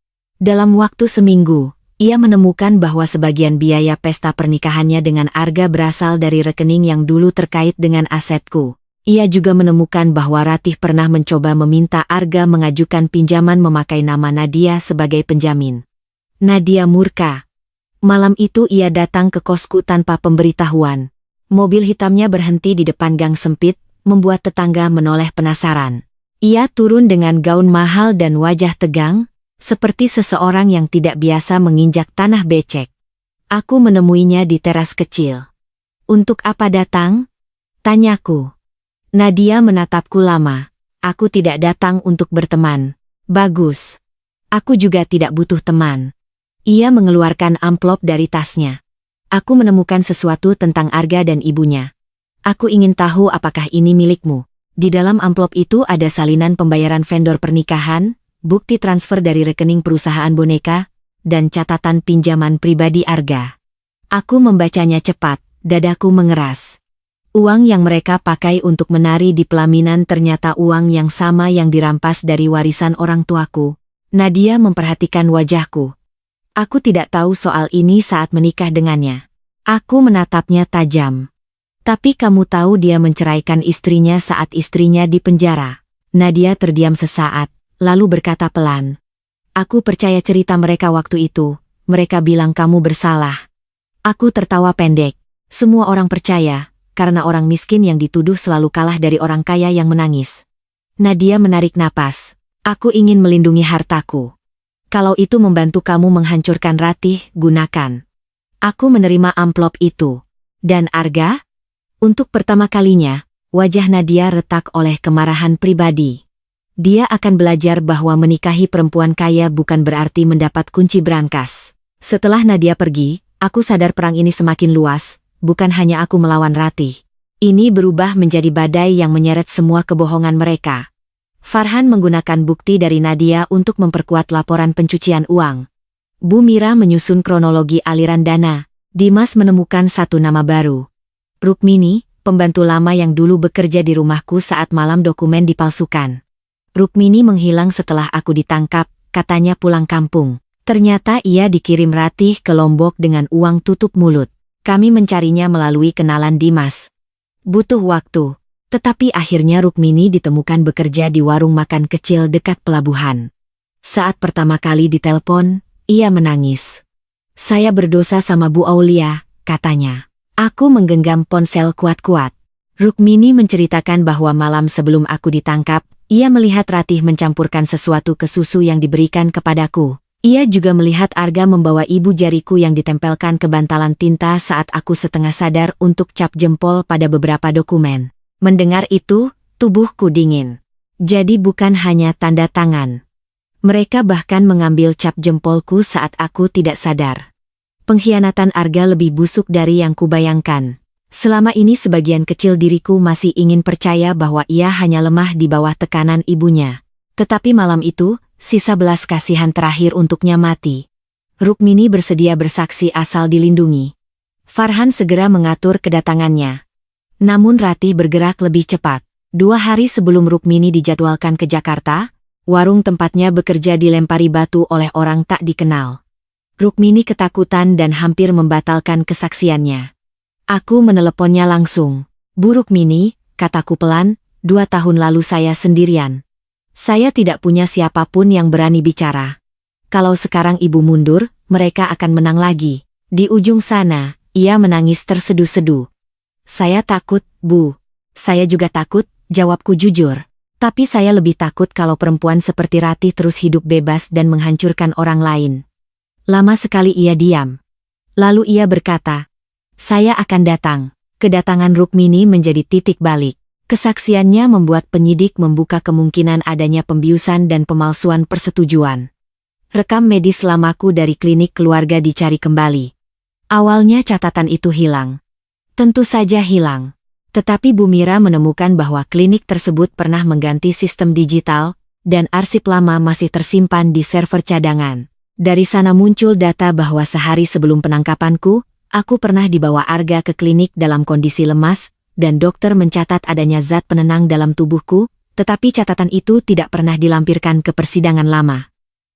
Dalam waktu seminggu, ia menemukan bahwa sebagian biaya pesta pernikahannya dengan Arga berasal dari rekening yang dulu terkait dengan asetku. Ia juga menemukan bahwa Ratih pernah mencoba meminta Arga mengajukan pinjaman memakai nama Nadia sebagai penjamin. Nadia murka. Malam itu ia datang ke kosku tanpa pemberitahuan. Mobil hitamnya berhenti di depan gang sempit, membuat tetangga menoleh penasaran. Ia turun dengan gaun mahal dan wajah tegang, seperti seseorang yang tidak biasa menginjak tanah becek. Aku menemuinya di teras kecil. "Untuk apa datang?" tanyaku. Nadia menatapku lama. "Aku tidak datang untuk berteman." "Bagus. Aku juga tidak butuh teman." Ia mengeluarkan amplop dari tasnya. "Aku menemukan sesuatu tentang Arga dan ibunya. Aku ingin tahu apakah ini milikmu." Di dalam amplop itu ada salinan pembayaran vendor pernikahan, bukti transfer dari rekening perusahaan boneka, dan catatan pinjaman pribadi Arga. Aku membacanya cepat, dadaku mengeras. Uang yang mereka pakai untuk menari di pelaminan ternyata uang yang sama yang dirampas dari warisan orang tuaku. Nadia memperhatikan wajahku. Aku tidak tahu soal ini saat menikah dengannya. Aku menatapnya tajam. "Tapi kamu tahu dia menceraikan istrinya saat istrinya di penjara." Nadia terdiam sesaat, lalu berkata pelan, "Aku percaya cerita mereka waktu itu. Mereka bilang kamu bersalah." Aku tertawa pendek. Semua orang percaya, karena orang miskin yang dituduh selalu kalah dari orang kaya yang menangis. Nadia menarik napas. "Aku ingin melindungi hartaku. Kalau itu membantu kamu menghancurkan Ratih, gunakan." Aku menerima amplop itu. "Dan Arga?" Untuk pertama kalinya, wajah Nadia retak oleh kemarahan pribadi. Dia akan belajar bahwa menikahi perempuan kaya bukan berarti mendapat kunci brankas. Setelah Nadia pergi, aku sadar perang ini semakin luas, bukan hanya aku melawan Ratih. Ini berubah menjadi badai yang menyeret semua kebohongan mereka. Farhan menggunakan bukti dari Nadia untuk memperkuat laporan pencucian uang. Bu Mira menyusun kronologi aliran dana. Dimas menemukan satu nama baru. Rukmini, pembantu lama yang dulu bekerja di rumahku saat malam dokumen dipalsukan. Rukmini menghilang setelah aku ditangkap, katanya pulang kampung. Ternyata ia dikirim Ratih ke Lombok dengan uang tutup mulut. Kami mencarinya melalui kenalan Dimas. Butuh waktu, tetapi akhirnya Rukmini ditemukan bekerja di warung makan kecil dekat pelabuhan. Saat pertama kali ditelepon, ia menangis. "Saya berdosa sama Bu Aulia," katanya. Aku menggenggam ponsel kuat-kuat. Rukmini menceritakan bahwa malam sebelum aku ditangkap, ia melihat Ratih mencampurkan sesuatu ke susu yang diberikan kepadaku. Ia juga melihat Arga membawa ibu jariku yang ditempelkan ke bantalan tinta saat aku setengah sadar untuk cap jempol pada beberapa dokumen. Mendengar itu, tubuhku dingin. Jadi bukan hanya tanda tangan. Mereka bahkan mengambil cap jempolku saat aku tidak sadar. Pengkhianatan Arga lebih busuk dari yang kubayangkan. Selama ini sebagian kecil diriku masih ingin percaya bahwa ia hanya lemah di bawah tekanan ibunya. Tetapi malam itu, sisa belas kasihan terakhir untuknya mati. Rukmini bersedia bersaksi asal dilindungi. Farhan segera mengatur kedatangannya. Namun Ratih bergerak lebih cepat. 2 hari sebelum Rukmini dijadwalkan ke Jakarta, warung tempatnya bekerja dilempari batu oleh orang tak dikenal. Rukmini ketakutan dan hampir membatalkan kesaksiannya. Aku meneleponnya langsung. "Bu Rukmini," kataku pelan, 2 tahun lalu saya sendirian. Saya tidak punya siapapun yang berani bicara. Kalau sekarang ibu mundur, mereka akan menang lagi." Di ujung sana, ia menangis terseduh-seduh. "Saya takut, Bu." "Saya juga takut," jawabku jujur. "Tapi saya lebih takut kalau perempuan seperti Ratih terus hidup bebas dan menghancurkan orang lain." Lama sekali ia diam. Lalu ia berkata, "Saya akan datang." Kedatangan Rukmini menjadi titik balik. Kesaksiannya membuat penyidik membuka kemungkinan adanya pembiusan dan pemalsuan persetujuan. Rekam medis lamaku dari klinik keluarga dicari kembali. Awalnya catatan itu hilang. Tentu saja hilang. Tetapi Bu Mira menemukan bahwa klinik tersebut pernah mengganti sistem digital, dan arsip lama masih tersimpan di server cadangan. Dari sana muncul data bahwa sehari sebelum penangkapanku, aku pernah dibawa Arga ke klinik dalam kondisi lemas, dan dokter mencatat adanya zat penenang dalam tubuhku, tetapi catatan itu tidak pernah dilampirkan ke persidangan lama.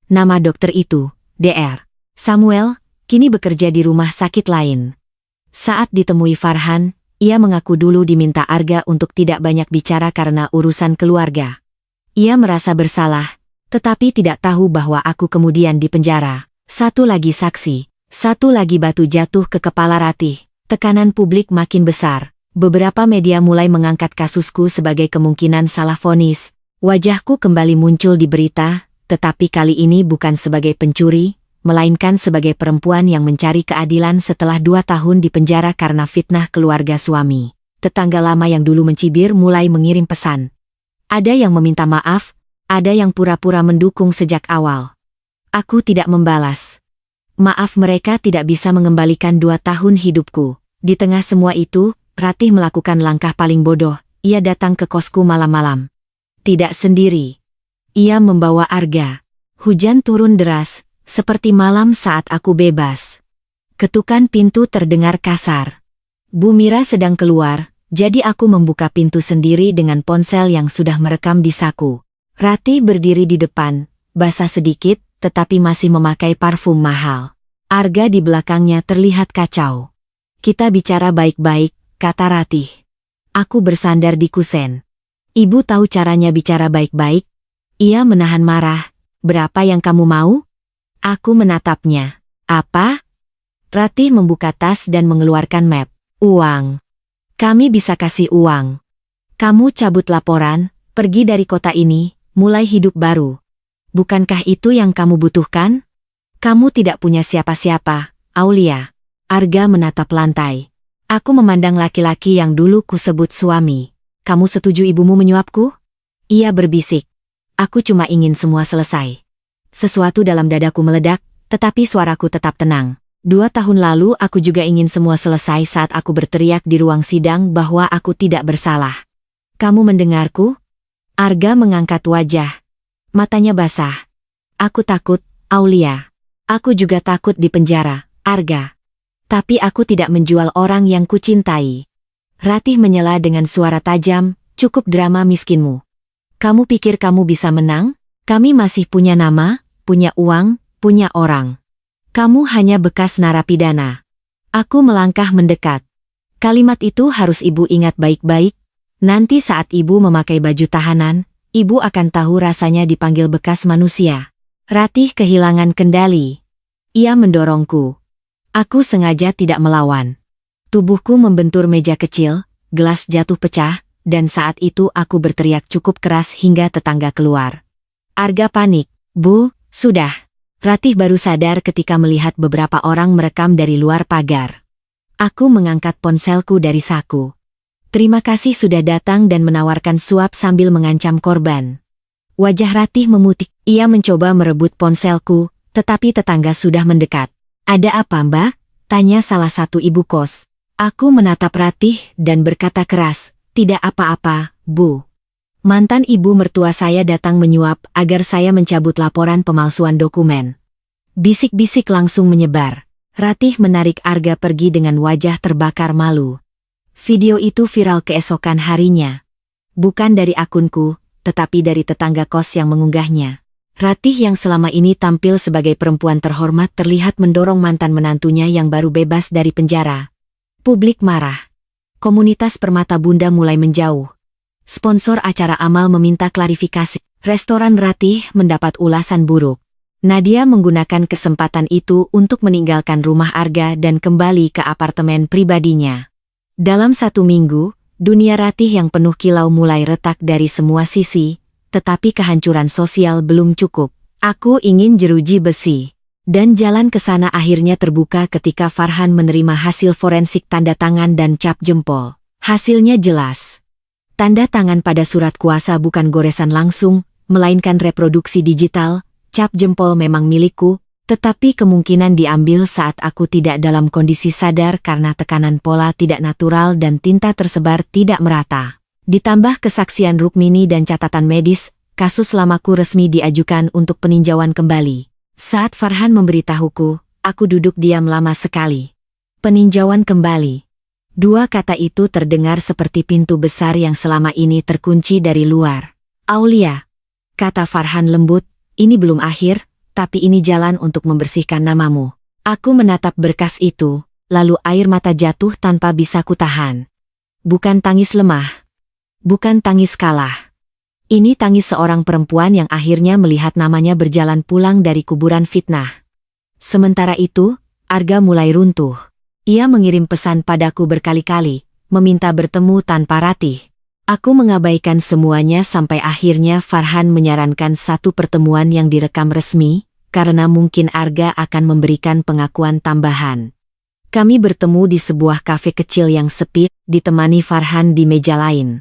Nama dokter itu, Dr. Samuel, kini bekerja di rumah sakit lain. Saat ditemui Farhan, ia mengaku dulu diminta Arga untuk tidak banyak bicara karena urusan keluarga. Ia merasa bersalah, tetapi tidak tahu bahwa aku kemudian dipenjara. Satu lagi saksi, satu lagi batu jatuh ke kepala Ratih. Tekanan publik makin besar. Beberapa media mulai mengangkat kasusku sebagai kemungkinan salah vonis. Wajahku kembali muncul di berita, tetapi kali ini bukan sebagai pencuri, melainkan sebagai perempuan yang mencari keadilan setelah 2 tahun di penjara karena fitnah keluarga suami. Tetangga lama yang dulu mencibir mulai mengirim pesan. Ada yang meminta maaf, ada yang pura-pura mendukung sejak awal. Aku tidak membalas. Maaf mereka tidak bisa mengembalikan 2 tahun hidupku. Di tengah semua itu, Ratih melakukan langkah paling bodoh, ia datang ke kosku malam-malam. Tidak sendiri. Ia membawa Arga. Hujan turun deras, seperti malam saat aku bebas. Ketukan pintu terdengar kasar. Bu Mira sedang keluar, jadi aku membuka pintu sendiri dengan ponsel yang sudah merekam di saku. Ratih berdiri di depan, basah sedikit, tetapi masih memakai parfum mahal. Arga di belakangnya terlihat kacau. "Kita bicara baik-baik," kata Ratih. Aku bersandar di kusen. "Ibu tahu caranya bicara baik-baik?" Ia menahan marah. "Berapa yang kamu mau?" Aku menatapnya. "Apa?" Ratih membuka tas dan mengeluarkan map. "Uang. Kami bisa kasih uang. Kamu cabut laporan, pergi dari kota ini, mulai hidup baru. Bukankah itu yang kamu butuhkan? Kamu tidak punya siapa-siapa, Aulia." Arga menatap lantai. Aku memandang laki-laki yang dulu kusebut suami. "Kamu setuju ibumu menyuapku?" Ia berbisik. Aku cuma ingin semua selesai. Sesuatu dalam dadaku meledak, tetapi suaraku tetap tenang. 2 tahun lalu aku juga ingin semua selesai saat aku berteriak di ruang sidang bahwa aku tidak bersalah. "Kamu mendengarku?" Arga mengangkat wajah. Matanya basah. "Aku takut, Aulia. Aku juga takut di penjara, Arga. Tapi aku tidak menjual orang yang kucintai." Ratih menyela dengan suara tajam, "Cukup drama miskinmu. Kamu pikir kamu bisa menang? Kami masih punya nama, punya uang, punya orang. Kamu hanya bekas narapidana." Aku melangkah mendekat. "Kalimat itu harus ibu ingat baik-baik. Nanti saat ibu memakai baju tahanan, ibu akan tahu rasanya dipanggil bekas manusia." Ratih kehilangan kendali. Ia mendorongku. Aku sengaja tidak melawan. Tubuhku membentur meja kecil, gelas jatuh pecah, dan saat itu aku berteriak cukup keras hingga tetangga keluar. Arga panik. "Bu, sudah." Ratih baru sadar ketika melihat beberapa orang merekam dari luar pagar. Aku mengangkat ponselku dari saku. "Terima kasih sudah datang dan menawarkan suap sambil mengancam korban." Wajah Ratih memutih. Ia mencoba merebut ponselku, tetapi tetangga sudah mendekat. "Ada apa, Mbak?" tanya salah satu ibu kos. Aku menatap Ratih dan berkata keras, "Tidak apa-apa, Bu. Mantan ibu mertua saya datang menyuap agar saya mencabut laporan pemalsuan dokumen." Bisik-bisik langsung menyebar. Ratih menarik Arga pergi dengan wajah terbakar malu. Video itu viral keesokan harinya. Bukan dari akunku, tetapi dari tetangga kos yang mengunggahnya. Ratih yang selama ini tampil sebagai perempuan terhormat terlihat mendorong mantan menantunya yang baru bebas dari penjara. Publik marah. Komunitas Permata Bunda mulai menjauh. Sponsor acara Amal meminta klarifikasi. Restoran Ratih mendapat ulasan buruk. Nadia menggunakan kesempatan itu untuk meninggalkan rumah Arga dan kembali ke apartemen pribadinya. Dalam 1 minggu, dunia Ratih yang penuh kilau mulai retak dari semua sisi, tetapi kehancuran sosial belum cukup. Aku ingin jeruji besi. Dan jalan ke sana akhirnya terbuka ketika Farhan menerima hasil forensik tanda tangan dan cap jempol. Hasilnya jelas. Tanda tangan pada surat kuasa bukan goresan langsung, melainkan reproduksi digital. Cap jempol memang milikku, tetapi kemungkinan diambil saat aku tidak dalam kondisi sadar karena tekanan pola tidak natural dan tinta tersebar tidak merata. Ditambah kesaksian Rukmini dan catatan medis, kasus lamaku resmi diajukan untuk peninjauan kembali. Saat Farhan memberitahuku, aku duduk diam lama sekali. Peninjauan kembali. 2 kata itu terdengar seperti pintu besar yang selama ini terkunci dari luar. Aulia, kata Farhan lembut. Ini belum akhir, tapi ini jalan untuk membersihkan namamu. Aku menatap berkas itu, lalu air mata jatuh tanpa bisa kutahan. Bukan tangis lemah. Bukan tangis kalah. Ini tangis seorang perempuan yang akhirnya melihat namanya berjalan pulang dari kuburan fitnah. Sementara itu, Arga mulai runtuh. Ia mengirim pesan padaku berkali-kali, meminta bertemu tanpa Ratih. Aku mengabaikan semuanya sampai akhirnya Farhan menyarankan satu pertemuan yang direkam resmi, karena mungkin Arga akan memberikan pengakuan tambahan. Kami bertemu di sebuah kafe kecil yang sepi, ditemani Farhan di meja lain.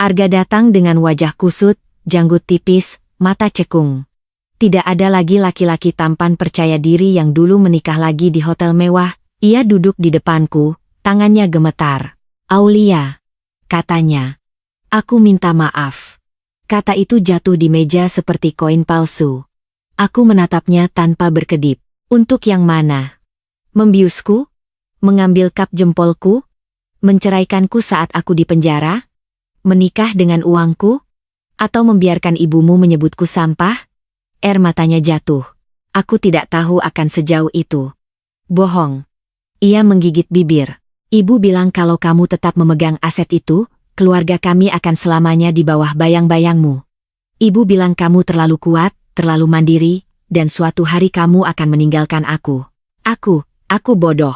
Arga datang dengan wajah kusut, janggut tipis, mata cekung. Tidak ada lagi laki-laki tampan percaya diri yang dulu menikah lagi di hotel mewah. Ia duduk di depanku, tangannya gemetar. Aulia, katanya. Aku minta maaf. Kata itu jatuh di meja seperti koin palsu. Aku menatapnya tanpa berkedip. Untuk yang mana? Membiusku? Mengambil kap jempolku? Menceraikanku saat aku di penjara? Menikah dengan uangku? Atau membiarkan ibumu menyebutku sampah? Air matanya jatuh. Aku tidak tahu akan sejauh itu. Bohong. Ia menggigit bibir. Ibu bilang kalau kamu tetap memegang aset itu, keluarga kami akan selamanya di bawah bayang-bayangmu. Ibu bilang kamu terlalu kuat, terlalu mandiri, dan suatu hari kamu akan meninggalkan aku. Aku bodoh.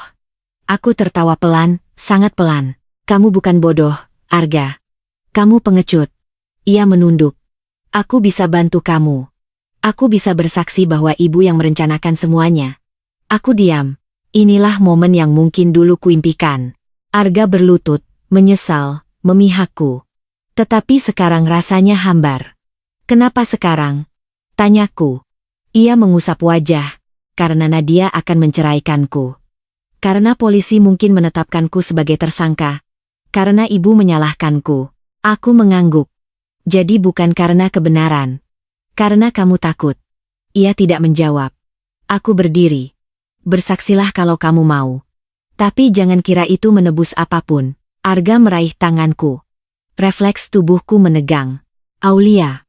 Aku tertawa pelan, sangat pelan. Kamu bukan bodoh, Arga. Kamu pengecut. Ia menunduk. Aku bisa bantu kamu. Aku bisa bersaksi bahwa ibu yang merencanakan semuanya. Aku diam. Inilah momen yang mungkin dulu kuimpikan. Arga berlutut, menyesal, memihakku. Tetapi sekarang rasanya hambar. Kenapa sekarang? Tanyaku. Ia mengusap wajah. Karena Nadia akan menceraikanku. Karena polisi mungkin menetapkanku sebagai tersangka. Karena ibu menyalahkanku. Aku mengangguk. Jadi bukan karena kebenaran. Karena kamu takut. Ia tidak menjawab. Aku berdiri. Bersaksilah kalau kamu mau. Tapi jangan kira itu menebus apapun. Arga meraih tanganku. Refleks tubuhku menegang. Aulia.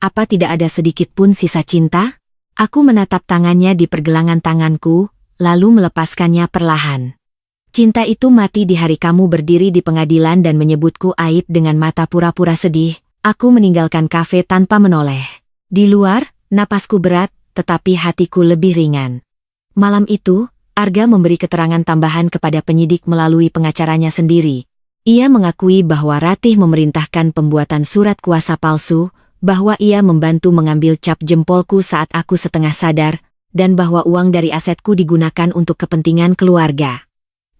Apa tidak ada sedikit pun sisa cinta? Aku menatap tangannya di pergelangan tanganku, lalu melepaskannya perlahan. Cinta itu mati di hari kamu berdiri di pengadilan dan menyebutku aib dengan mata pura-pura sedih. Aku meninggalkan kafe tanpa menoleh. Di luar, napasku berat, tetapi hatiku lebih ringan. Malam itu, Arga memberi keterangan tambahan kepada penyidik melalui pengacaranya sendiri. Ia mengakui bahwa Ratih memerintahkan pembuatan surat kuasa palsu, bahwa ia membantu mengambil cap jempolku saat aku setengah sadar, dan bahwa uang dari asetku digunakan untuk kepentingan keluarga.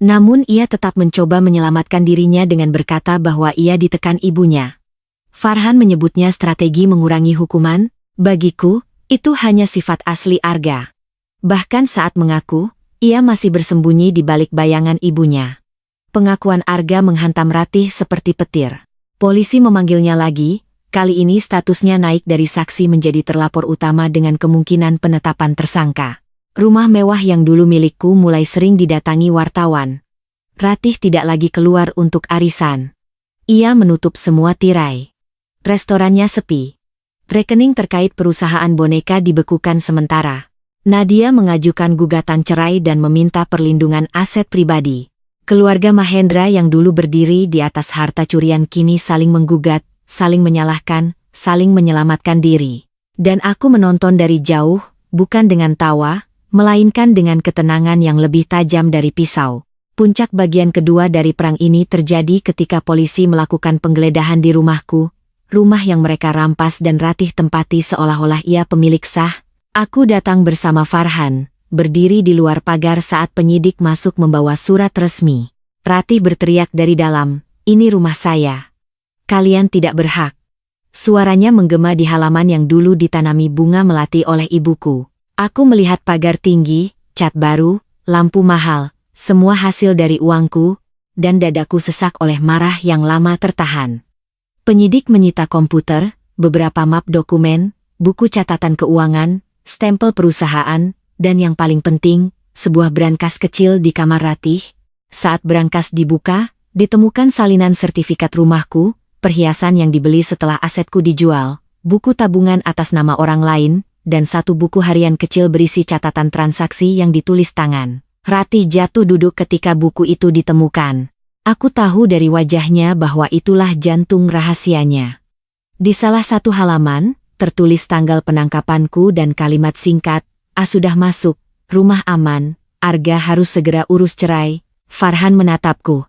Namun ia tetap mencoba menyelamatkan dirinya dengan berkata bahwa ia ditekan ibunya. Farhan menyebutnya strategi mengurangi hukuman. Bagiku, itu hanya sifat asli Arga. Bahkan saat mengaku, ia masih bersembunyi di balik bayangan ibunya. Pengakuan Arga menghantam Ratih seperti petir. Polisi memanggilnya lagi, kali ini statusnya naik dari saksi menjadi terlapor utama dengan kemungkinan penetapan tersangka. Rumah mewah yang dulu milikku mulai sering didatangi wartawan. Ratih tidak lagi keluar untuk arisan. Ia menutup semua tirai. Restorannya sepi. Rekening terkait perusahaan boneka dibekukan sementara. Nadia mengajukan gugatan cerai dan meminta perlindungan aset pribadi. Keluarga Mahendra yang dulu berdiri di atas harta curian kini saling menggugat, saling menyalahkan, saling menyelamatkan diri. Dan aku menonton dari jauh, bukan dengan tawa, melainkan dengan ketenangan yang lebih tajam dari pisau. Puncak bagian kedua dari perang ini terjadi ketika polisi melakukan penggeledahan di rumahku, rumah yang mereka rampas dan Ratih tempati seolah-olah ia pemilik sah. Aku datang bersama Farhan, berdiri di luar pagar saat penyidik masuk membawa surat resmi. Ratih berteriak dari dalam, "Ini rumah saya. Kalian tidak berhak." Suaranya menggema di halaman yang dulu ditanami bunga melati oleh ibuku. Aku melihat pagar tinggi, cat baru, lampu mahal, semua hasil dari uangku, dan dadaku sesak oleh marah yang lama tertahan. Penyidik menyita komputer, beberapa map dokumen, buku catatan keuangan, stempel perusahaan, dan yang paling penting, sebuah brankas kecil di kamar Ratih. Saat brankas dibuka, ditemukan salinan sertifikat rumahku, perhiasan yang dibeli setelah asetku dijual, buku tabungan atas nama orang lain, dan satu buku harian kecil berisi catatan transaksi yang ditulis tangan. Ratih jatuh duduk ketika buku itu ditemukan. Aku tahu dari wajahnya bahwa itulah jantung rahasianya. Di salah satu halaman, tertulis tanggal penangkapanku dan kalimat singkat, sudah masuk, rumah aman, Arga harus segera urus cerai." Farhan menatapku.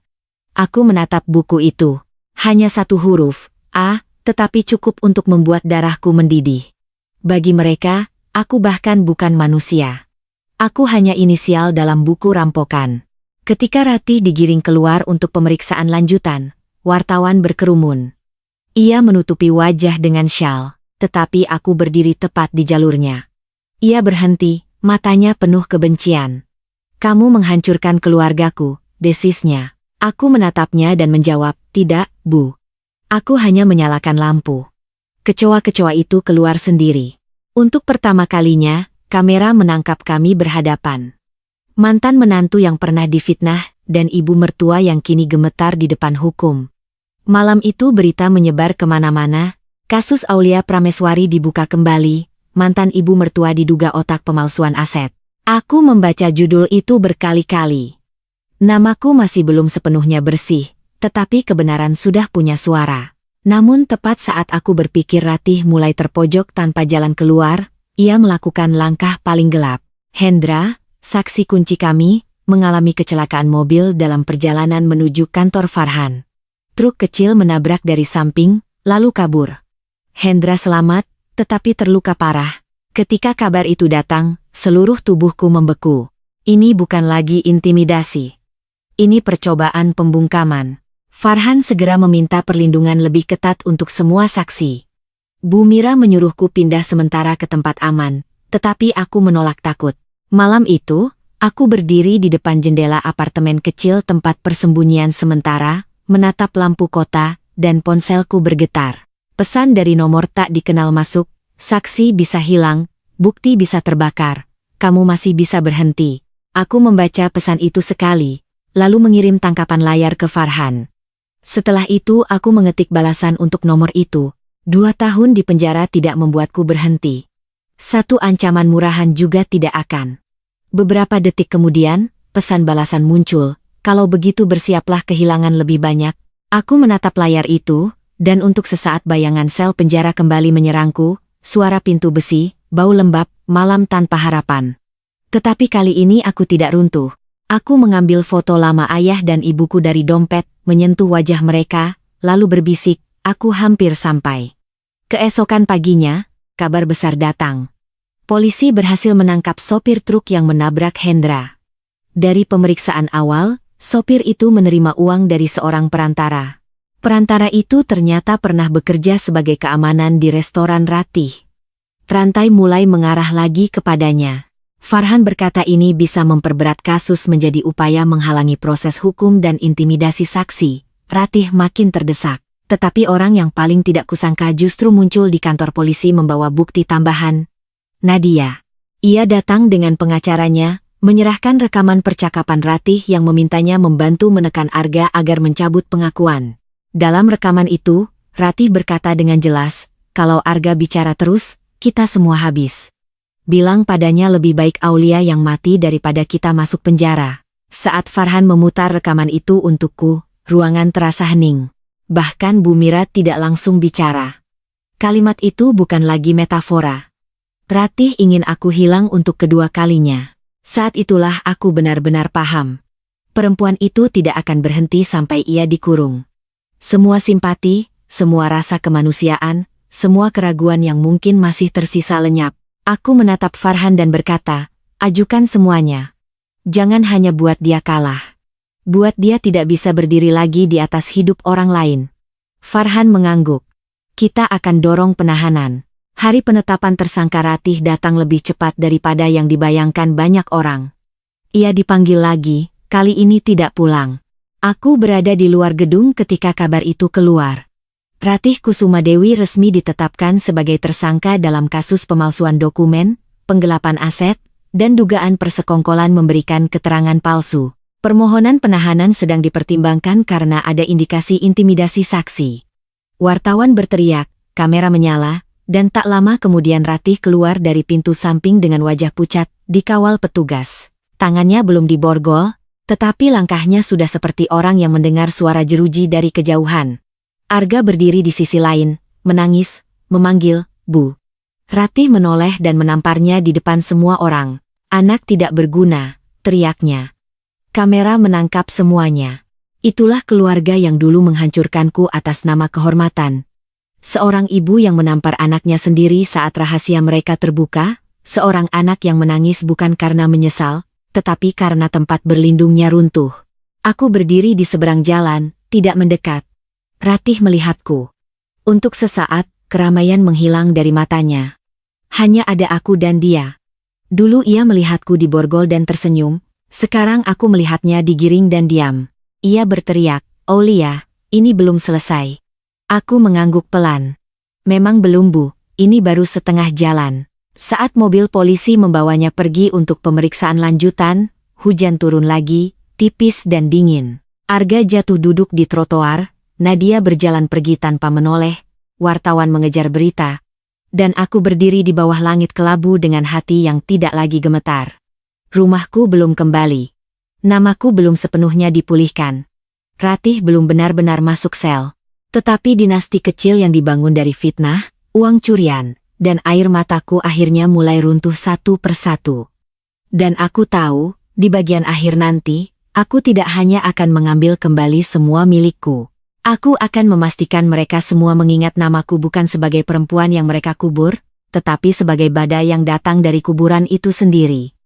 Aku menatap buku itu. Hanya satu huruf, A, tetapi cukup untuk membuat darahku mendidih. Bagi mereka, aku bahkan bukan manusia. Aku hanya inisial dalam buku rampokan. Ketika Ratih digiring keluar untuk pemeriksaan lanjutan, wartawan berkerumun. Ia menutupi wajah dengan syal, tetapi aku berdiri tepat di jalurnya. Ia berhenti, matanya penuh kebencian. "Kamu menghancurkan keluargaku," desisnya. Aku menatapnya dan menjawab, "Tidak, Bu. Aku hanya menyalakan lampu." Kecoa-kecoa itu keluar sendiri. Untuk pertama kalinya, kamera menangkap kami berhadapan. Mantan menantu yang pernah difitnah, dan ibu mertua yang kini gemetar di depan hukum. Malam itu berita menyebar kemana-mana, kasus Aulia Prameswari dibuka kembali, mantan ibu mertua diduga otak pemalsuan aset. Aku membaca judul itu berkali-kali. Namaku masih belum sepenuhnya bersih, tetapi kebenaran sudah punya suara. Namun tepat saat aku berpikir Ratih mulai terpojok tanpa jalan keluar, ia melakukan langkah paling gelap. Hendra, saksi kunci kami, mengalami kecelakaan mobil dalam perjalanan menuju kantor Farhan. Truk kecil menabrak dari samping, lalu kabur. Hendra selamat, tetapi terluka parah. Ketika kabar itu datang, seluruh tubuhku membeku. Ini bukan lagi intimidasi. Ini percobaan pembungkaman. Farhan segera meminta perlindungan lebih ketat untuk semua saksi. Bu Mira menyuruhku pindah sementara ke tempat aman, tetapi aku menolak takut. Malam itu, aku berdiri di depan jendela apartemen kecil tempat persembunyian sementara, menatap lampu kota, dan ponselku bergetar. Pesan dari nomor tak dikenal masuk, "Saksi bisa hilang, bukti bisa terbakar. Kamu masih bisa berhenti." Aku membaca pesan itu sekali, lalu mengirim tangkapan layar ke Farhan. Setelah itu aku mengetik balasan untuk nomor itu. 2 tahun di penjara tidak membuatku berhenti. 1 ancaman murahan juga tidak akan. Beberapa detik kemudian, pesan balasan muncul, "Kalau begitu bersiaplah kehilangan lebih banyak." Aku menatap layar itu, dan untuk sesaat bayangan sel penjara kembali menyerangku, suara pintu besi, bau lembab, malam tanpa harapan. Tetapi kali ini aku tidak runtuh. Aku mengambil foto lama ayah dan ibuku dari dompet, menyentuh wajah mereka, lalu berbisik, "Aku hampir sampai." Keesokan paginya, kabar besar datang. Polisi berhasil menangkap sopir truk yang menabrak Hendra. Dari pemeriksaan awal, sopir itu menerima uang dari seorang perantara. Perantara itu ternyata pernah bekerja sebagai keamanan di restoran Ratih. Rantai mulai mengarah lagi kepadanya. Farhan berkata ini bisa memperberat kasus menjadi upaya menghalangi proses hukum dan intimidasi saksi. Ratih makin terdesak. Tetapi orang yang paling tidak kusangka justru muncul di kantor polisi membawa bukti tambahan. Nadia. Ia datang dengan pengacaranya, menyerahkan rekaman percakapan Ratih yang memintanya membantu menekan Arga agar mencabut pengakuan. Dalam rekaman itu, Ratih berkata dengan jelas, kalau Arga bicara terus, kita semua habis. Bilang padanya lebih baik Aulia yang mati daripada kita masuk penjara. Saat Farhan memutar rekaman itu untukku, ruangan terasa hening. Bahkan Bu Mira tidak langsung bicara. Kalimat itu bukan lagi metafora. Ratih ingin aku hilang untuk kedua kalinya. Saat itulah aku benar-benar paham. Perempuan itu tidak akan berhenti sampai ia dikurung. Semua simpati, semua rasa kemanusiaan, semua keraguan yang mungkin masih tersisa lenyap. Aku menatap Farhan dan berkata, ajukan semuanya. Jangan hanya buat dia kalah. Buat dia tidak bisa berdiri lagi di atas hidup orang lain. Farhan mengangguk. Kita akan dorong penahanan. Hari penetapan tersangka Ratih datang lebih cepat daripada yang dibayangkan banyak orang. Ia dipanggil lagi, kali ini tidak pulang. Aku berada di luar gedung ketika kabar itu keluar. Ratih Kusuma Dewi resmi ditetapkan sebagai tersangka dalam kasus pemalsuan dokumen, penggelapan aset, dan dugaan persekongkolan memberikan keterangan palsu. Permohonan penahanan sedang dipertimbangkan karena ada indikasi intimidasi saksi. Wartawan berteriak, kamera menyala, dan tak lama kemudian Ratih keluar dari pintu samping dengan wajah pucat, dikawal petugas. Tangannya belum diborgol, tetapi langkahnya sudah seperti orang yang mendengar suara jeruji dari kejauhan. Arga berdiri di sisi lain, menangis, memanggil, Bu. Ratih menoleh dan menamparnya di depan semua orang. Anak tidak berguna, teriaknya. Kamera menangkap semuanya. Itulah keluarga yang dulu menghancurkanku atas nama kehormatan. Seorang ibu yang menampar anaknya sendiri saat rahasia mereka terbuka, seorang anak yang menangis bukan karena menyesal, tetapi karena tempat berlindungnya runtuh. Aku berdiri di seberang jalan, tidak mendekat. Ratih melihatku. Untuk sesaat, keramaian menghilang dari matanya. Hanya ada aku dan dia. Dulu ia melihatku di borgol dan tersenyum, sekarang aku melihatnya digiring dan diam. Ia berteriak, Aulia, ini belum selesai. Aku mengangguk pelan. Memang belum Bu, ini baru setengah jalan. Saat mobil polisi membawanya pergi untuk pemeriksaan lanjutan, hujan turun lagi, tipis dan dingin. Arga jatuh duduk di trotoar, Nadia berjalan pergi tanpa menoleh, wartawan mengejar berita. Dan aku berdiri di bawah langit kelabu dengan hati yang tidak lagi gemetar. Rumahku belum kembali. Namaku belum sepenuhnya dipulihkan. Ratih belum benar-benar masuk sel. Tetapi dinasti kecil yang dibangun dari fitnah, uang curian, dan air mataku akhirnya mulai runtuh satu persatu. Dan aku tahu, di bagian akhir nanti, aku tidak hanya akan mengambil kembali semua milikku. Aku akan memastikan mereka semua mengingat namaku bukan sebagai perempuan yang mereka kubur, tetapi sebagai badai yang datang dari kuburan itu sendiri.